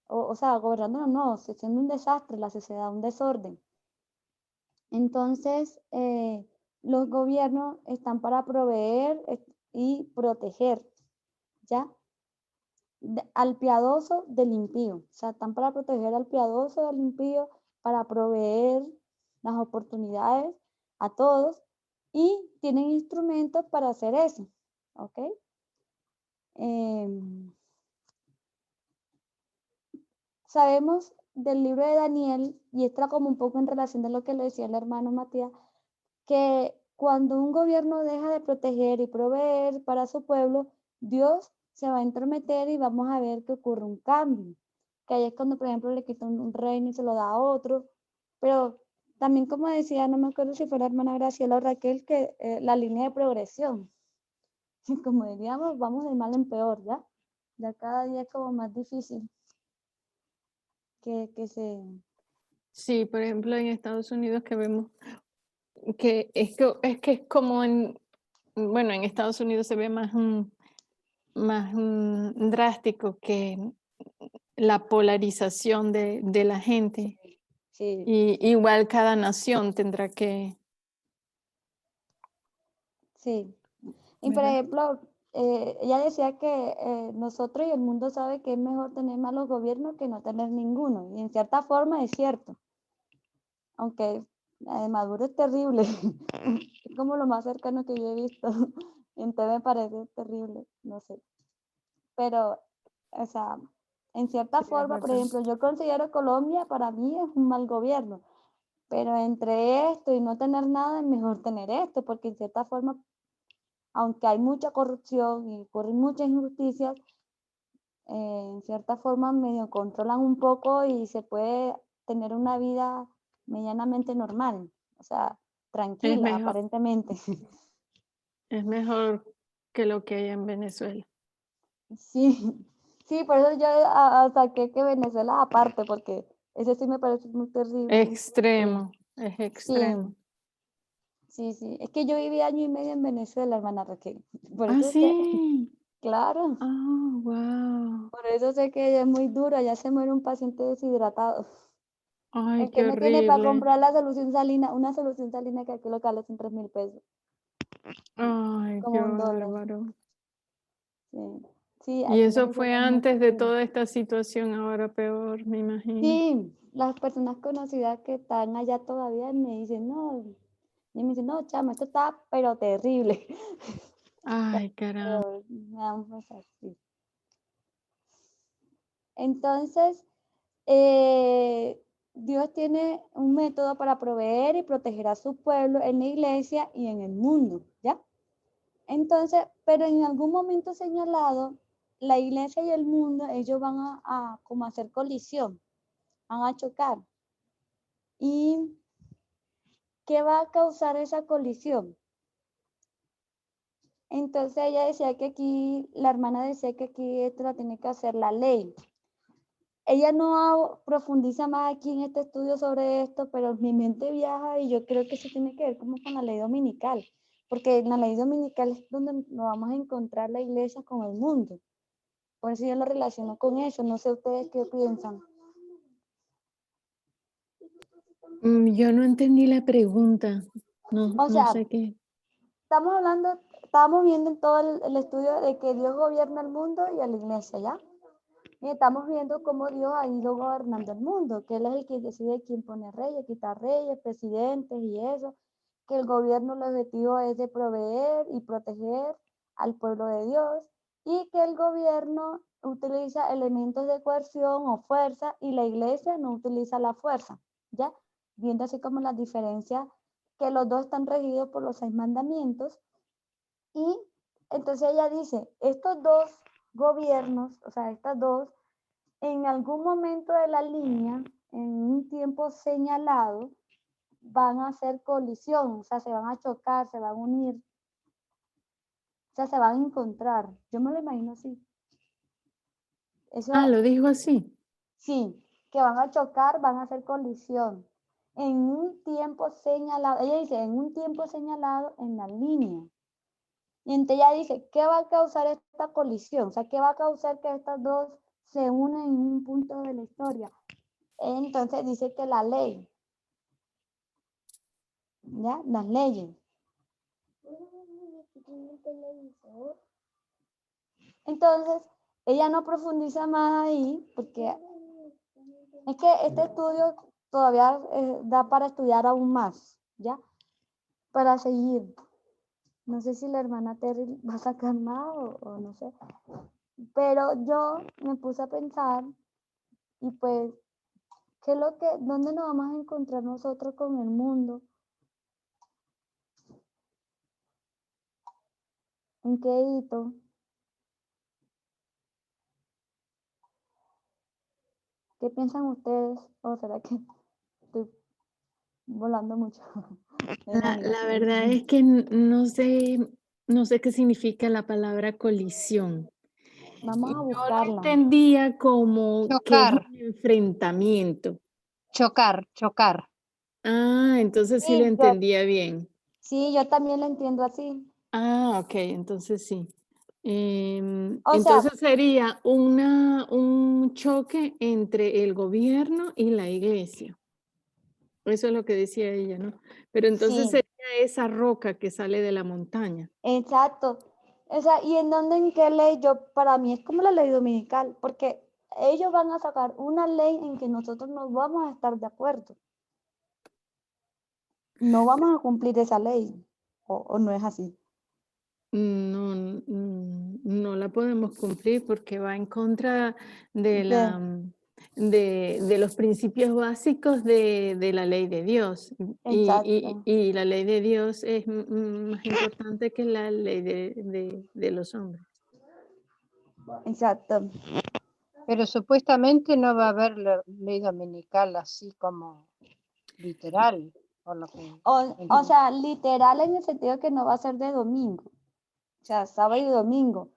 S2: O sea, gobernándonos no, siendo un desastre la sociedad, un desorden. Entonces, los gobiernos están para proveer y proteger, ¿ya? Al piadoso del impío. O sea, están para proteger al piadoso del impío, para proveer las oportunidades a todos y tienen instrumentos para hacer eso, ¿ok? Sabemos del libro de Daniel, y está como un poco en relación de lo que le decía el hermano Matías, que cuando un gobierno deja de proteger y proveer para su pueblo, Dios se va a entrometer y vamos a ver que ocurre un cambio. Que ahí es cuando, por ejemplo, le quita un reino y se lo da a otro. Pero también, como decía, no me acuerdo si fue la hermana Graciela o Raquel, que la línea de progresión. Como diríamos, vamos de mal en peor, ¿ya? Ya cada día es como más difícil que se...
S3: Sí, por ejemplo, en Estados Unidos que vemos que es como bueno, en Estados Unidos se ve más drástico que la polarización de la gente.
S2: Sí,
S3: Y igual cada nación tendrá que,
S2: sí. Y por
S3: ¿verdad?
S2: ejemplo, ella decía que nosotros y el mundo sabe que es mejor tener malos gobiernos que no tener ninguno. Y en cierta forma es cierto. Aunque Maduro es terrible. Es como lo más cercano que yo he visto. Entonces me parece terrible, no sé. Pero, o sea, en cierta
S3: Sí, es
S2: forma, por
S3: verdad.
S2: ejemplo, yo considero Colombia para mí es un mal gobierno. Pero entre esto y no tener nada es mejor tener esto, porque en cierta forma, aunque hay mucha corrupción y ocurren muchas injusticias, en cierta forma medio controlan un poco y se puede tener una vida medianamente normal, o sea,
S3: Es
S2: tranquila
S3: mejor,
S2: aparentemente.
S3: es mejor que lo que hay en Venezuela.
S2: Sí, sí, por eso yo saqué que Venezuela aparte, porque ese sí me parece muy terrible.
S3: Extremo, es
S2: Sí,
S3: extremo.
S2: sí, sí. Es que yo viví año y medio en Venezuela, hermana Raquel. Por
S3: Ah,
S2: eso sé,
S3: sí.
S2: claro.
S3: Ah, wow.
S2: Por eso sé que ella es muy dura, ya se muere un paciente deshidratado.
S3: Ay,
S2: El que
S3: qué
S2: no tiene para
S3: horrible.
S2: comprar la solución salina, una solución salina que aquí local es en 3.000 pesos,
S3: Ay, qué
S2: como $1.
S3: bárbaro.
S2: Sí, sí,
S3: Y
S2: aquí en
S3: eso
S2: Venezuela
S3: fue
S2: es muy
S3: antes de
S2: terrible.
S3: toda esta situación, ahora peor, me imagino.
S2: Sí, las personas conocidas que están allá todavía me dicen, no, y me dicen, no, chama, esto está pero terrible.
S3: Ay, caramba.
S2: Pero me da un pesar, sí. Entonces, Dios tiene un método para proveer y proteger a su pueblo en la iglesia y en el mundo, ¿ya? Entonces, pero en algún momento señalado, la iglesia y el mundo, ellos van a como hacer colisión, van a chocar. ¿Y qué va a causar esa colisión? Entonces ella decía que aquí, la hermana decía que aquí esto la tiene que hacer la ley. Ella no profundiza más aquí en este estudio sobre esto, pero mi mente viaja y yo creo que eso tiene que ver como con la ley dominical, porque en la ley dominical es donde nos vamos a encontrar la iglesia con el mundo. Por eso yo lo relaciono con eso, no sé ustedes qué piensan.
S3: Yo no entendí la pregunta. No,
S2: O
S3: no
S2: sea,
S3: sé qué.
S2: estamos viendo en todo el estudio de que Dios gobierna el mundo y a la iglesia, ¿ya? Y estamos viendo cómo Dios ha ido gobernando el mundo, que Él es el que decide quién pone reyes, quitar reyes, presidentes y eso, que el gobierno, el objetivo es de proveer y proteger al pueblo de Dios, y que el gobierno utiliza elementos de coerción o fuerza y la iglesia no utiliza la fuerza, ¿ya? Viendo así como las diferencias que los dos están regidos por los 6 mandamientos. Y entonces ella dice, estos dos gobiernos, o sea, estas dos, en algún momento de la línea, en un tiempo señalado, van a hacer colisión, o sea, se van a chocar, se van a unir, o sea, se van a encontrar. Yo me lo imagino así. Eso,
S3: Ah, lo dijo así.
S2: sí, que van a chocar, van a hacer colisión. En un tiempo señalado, ella dice, en un tiempo señalado en la línea. Y entonces ella dice, ¿qué va a causar esta colisión? O sea, ¿qué va a causar que estas dos se unen en un punto de la historia? Entonces dice que la ley, ¿ya? Las leyes. Entonces, ella no profundiza más ahí, porque es que este estudio todavía da para estudiar aún más, ¿ya? Para seguir. No sé si la hermana Terry va a sacar más o no sé. Pero yo me puse a pensar y pues, ¿dónde nos vamos a encontrar nosotros con el mundo? ¿En qué hito? ¿Qué piensan ustedes? ¿O será que estoy volando mucho?
S3: La verdad es que no sé qué significa la palabra colisión.
S2: Vamos a
S3: Yo lo
S2: buscarla.
S3: entendía como que es
S1: Chocar,
S3: un enfrentamiento.
S1: chocar, chocar.
S3: Ah, entonces sí lo
S2: Sí,
S3: entendía bien.
S2: yo también lo entiendo así.
S3: Ah, ok, entonces sí.
S2: O sea,
S3: Entonces sería un choque entre el gobierno y la iglesia. Eso es lo que decía ella, ¿no? Pero entonces
S2: sí,
S3: sería esa roca que sale de la montaña.
S2: exacto. O sea, ¿y en qué ley? Para mí es como la ley dominical, porque ellos van a sacar una ley en que nosotros no vamos a estar de acuerdo. No vamos a cumplir esa ley, o no es así.
S3: No, no la podemos cumplir porque va en contra de de los principios básicos de la ley de Dios.
S2: Exacto,
S3: Y la ley de Dios es más importante que la ley de los hombres.
S2: exacto.
S1: Pero supuestamente no va a haber ley dominical así como literal, por lo que
S2: O sea, literal en el sentido que no va a ser de domingo, o sea, sábado y domingo.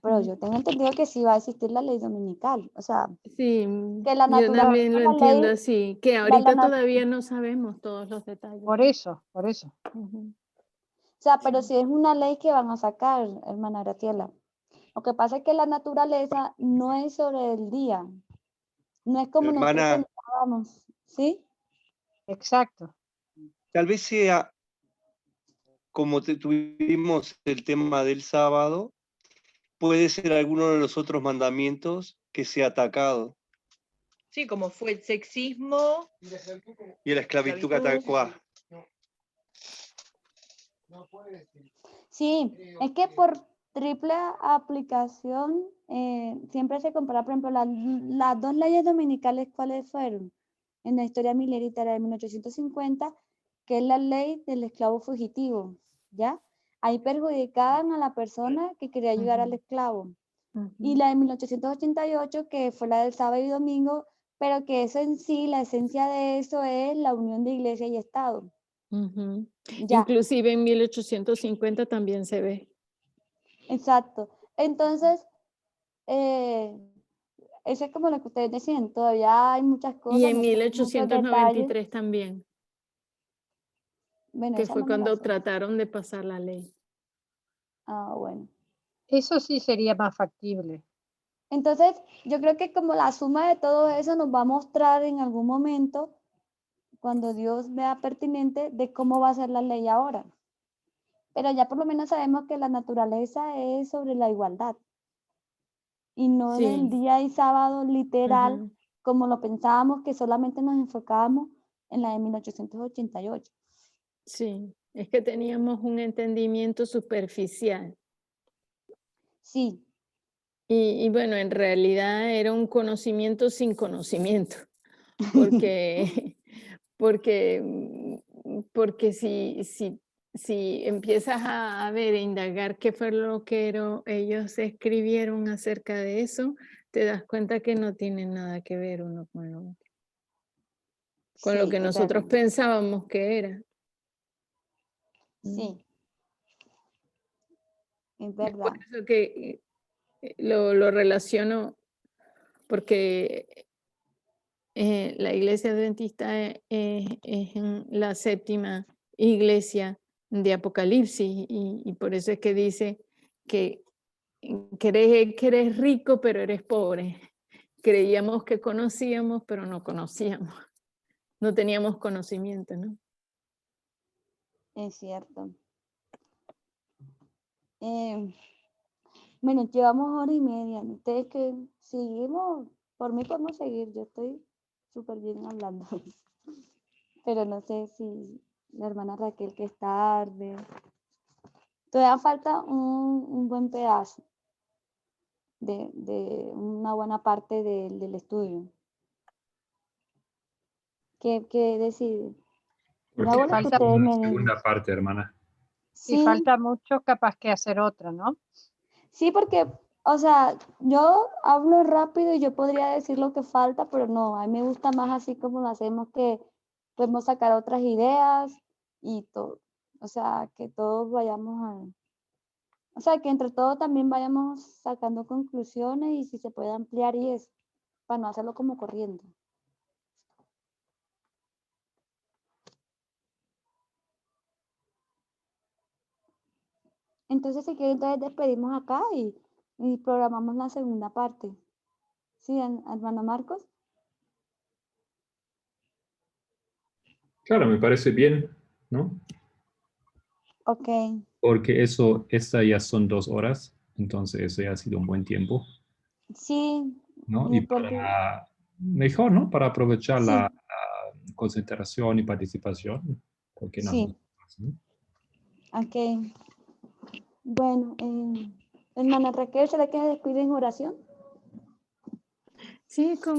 S2: Pero yo tengo entendido que sí va a existir la ley dominical, o sea,
S3: Sí,
S2: que la
S3: yo
S2: naturaleza,
S3: también lo
S2: la
S3: entiendo
S2: ley,
S3: así, que
S2: la
S3: ahorita
S2: nat-
S3: todavía no sabemos todos los detalles.
S1: por eso.
S3: Ujú.
S2: o sea, pero si es una ley que van a sacar, hermana Graciela. Lo que pasa es que la naturaleza no es sobre el día, no es como nosotros
S9: Hermana,
S2: pensábamos, ¿sí?
S1: Exacto.
S9: tal vez sea como tuvimos el tema del sábado, puede ser alguno de los otros mandamientos que sea atacado.
S7: Sí, como fue el sexismo.
S9: Y la esclavitud catacua.
S2: Sí, es que por triple aplicación siempre se compara, por ejemplo, las dos leyes dominicales, ¿cuáles fueron? En la historia mileritaria de 1850, que es la ley del esclavo fugitivo, ¿ya? Ahí perjudicaban a la persona que quería ayudar al esclavo. Y la de 1888, que fue la del sábado y domingo, pero que eso en sí, la esencia de eso es la unión de iglesia y Estado.
S3: Ujú.
S2: Ya,
S3: Inclusive en 1850 también se ve.
S2: exacto. Entonces, eso es como lo que ustedes decían, todavía hay muchas
S3: Y
S2: cosas,
S3: en
S2: no sé, muchos detalles.
S3: 1893 también,
S2: Bueno,
S3: que
S2: esa
S3: fue
S2: no me la
S3: cuando
S2: sé.
S3: trataron de pasar la ley.
S2: Ah, bueno.
S1: Eso sí sería más factible.
S2: Entonces, yo creo que como la suma de todo eso nos va a mostrar en algún momento, cuando Dios vea pertinente, de cómo va a ser la ley ahora. Pero ya por lo menos sabemos que la naturaleza es sobre la igualdad y no del
S3: Sí.
S2: día y sábado literal,
S3: Ujú.
S2: como lo pensábamos, que solamente nos enfocábamos en la de 1888.
S3: Sí, es que teníamos un entendimiento superficial
S2: Sí,
S3: y bueno, en realidad era un conocimiento sin conocimiento, porque, porque porque si empiezas a ver, e indagar qué fue lo que ellos escribieron acerca de eso, te das cuenta que no tienen nada que ver uno con lo otro, con lo
S2: Sí,
S3: que nosotros
S2: totalmente.
S3: pensábamos que era.
S2: Sí, es
S3: Es por
S2: verdad.
S3: eso que lo relaciono, porque la iglesia adventista es la séptima iglesia de Apocalipsis y por eso es que dice que que eres rico pero eres pobre. Creíamos que conocíamos pero no conocíamos, no teníamos conocimiento, ¿no?
S2: Es cierto. Bueno, llevamos 1 hora y media. Ustedes que seguimos, por mí podemos seguir. Yo estoy súper bien hablando. Pero no sé si la hermana Raquel, que es tarde. Todavía falta un buen pedazo de una buena parte del estudio. ¿Qué deciden? Yo
S10: Porque
S2: hago
S1: Y
S2: lo que
S1: falta,
S2: ustedes
S10: una
S2: me digan.
S10: segunda parte, hermana.
S1: y
S2: Sí,
S1: falta mucho capaz que hacer otra, ¿no?
S2: sí, porque, o sea, yo hablo rápido y yo podría decir lo que falta, pero no, a mí me gusta más así como lo hacemos, que podemos sacar otras ideas y todo. O sea, que todos vayamos o sea, que entre todos también vayamos sacando conclusiones y si se puede ampliar y eso, para no hacerlo como corriendo. Entonces, si quieren, entonces despedimos acá y programamos la segunda parte. ¿Sí, hermano Marcos?
S10: Claro, me parece bien, ¿no?
S2: Ok,
S10: Porque esta ya son 2 horas, entonces eso ya ha sido un buen tiempo,
S2: sí,
S10: ¿no?
S2: y
S10: Y
S2: de pronto,
S10: para, mejor, ¿no? Para aprovechar la
S2: sí,
S10: concentración y participación, ¿por qué no hacerlo
S2: sí,
S10: más, no?
S2: ok. Bueno, hermana Raquel, ¿será que se despide en oración?
S3: Sí, con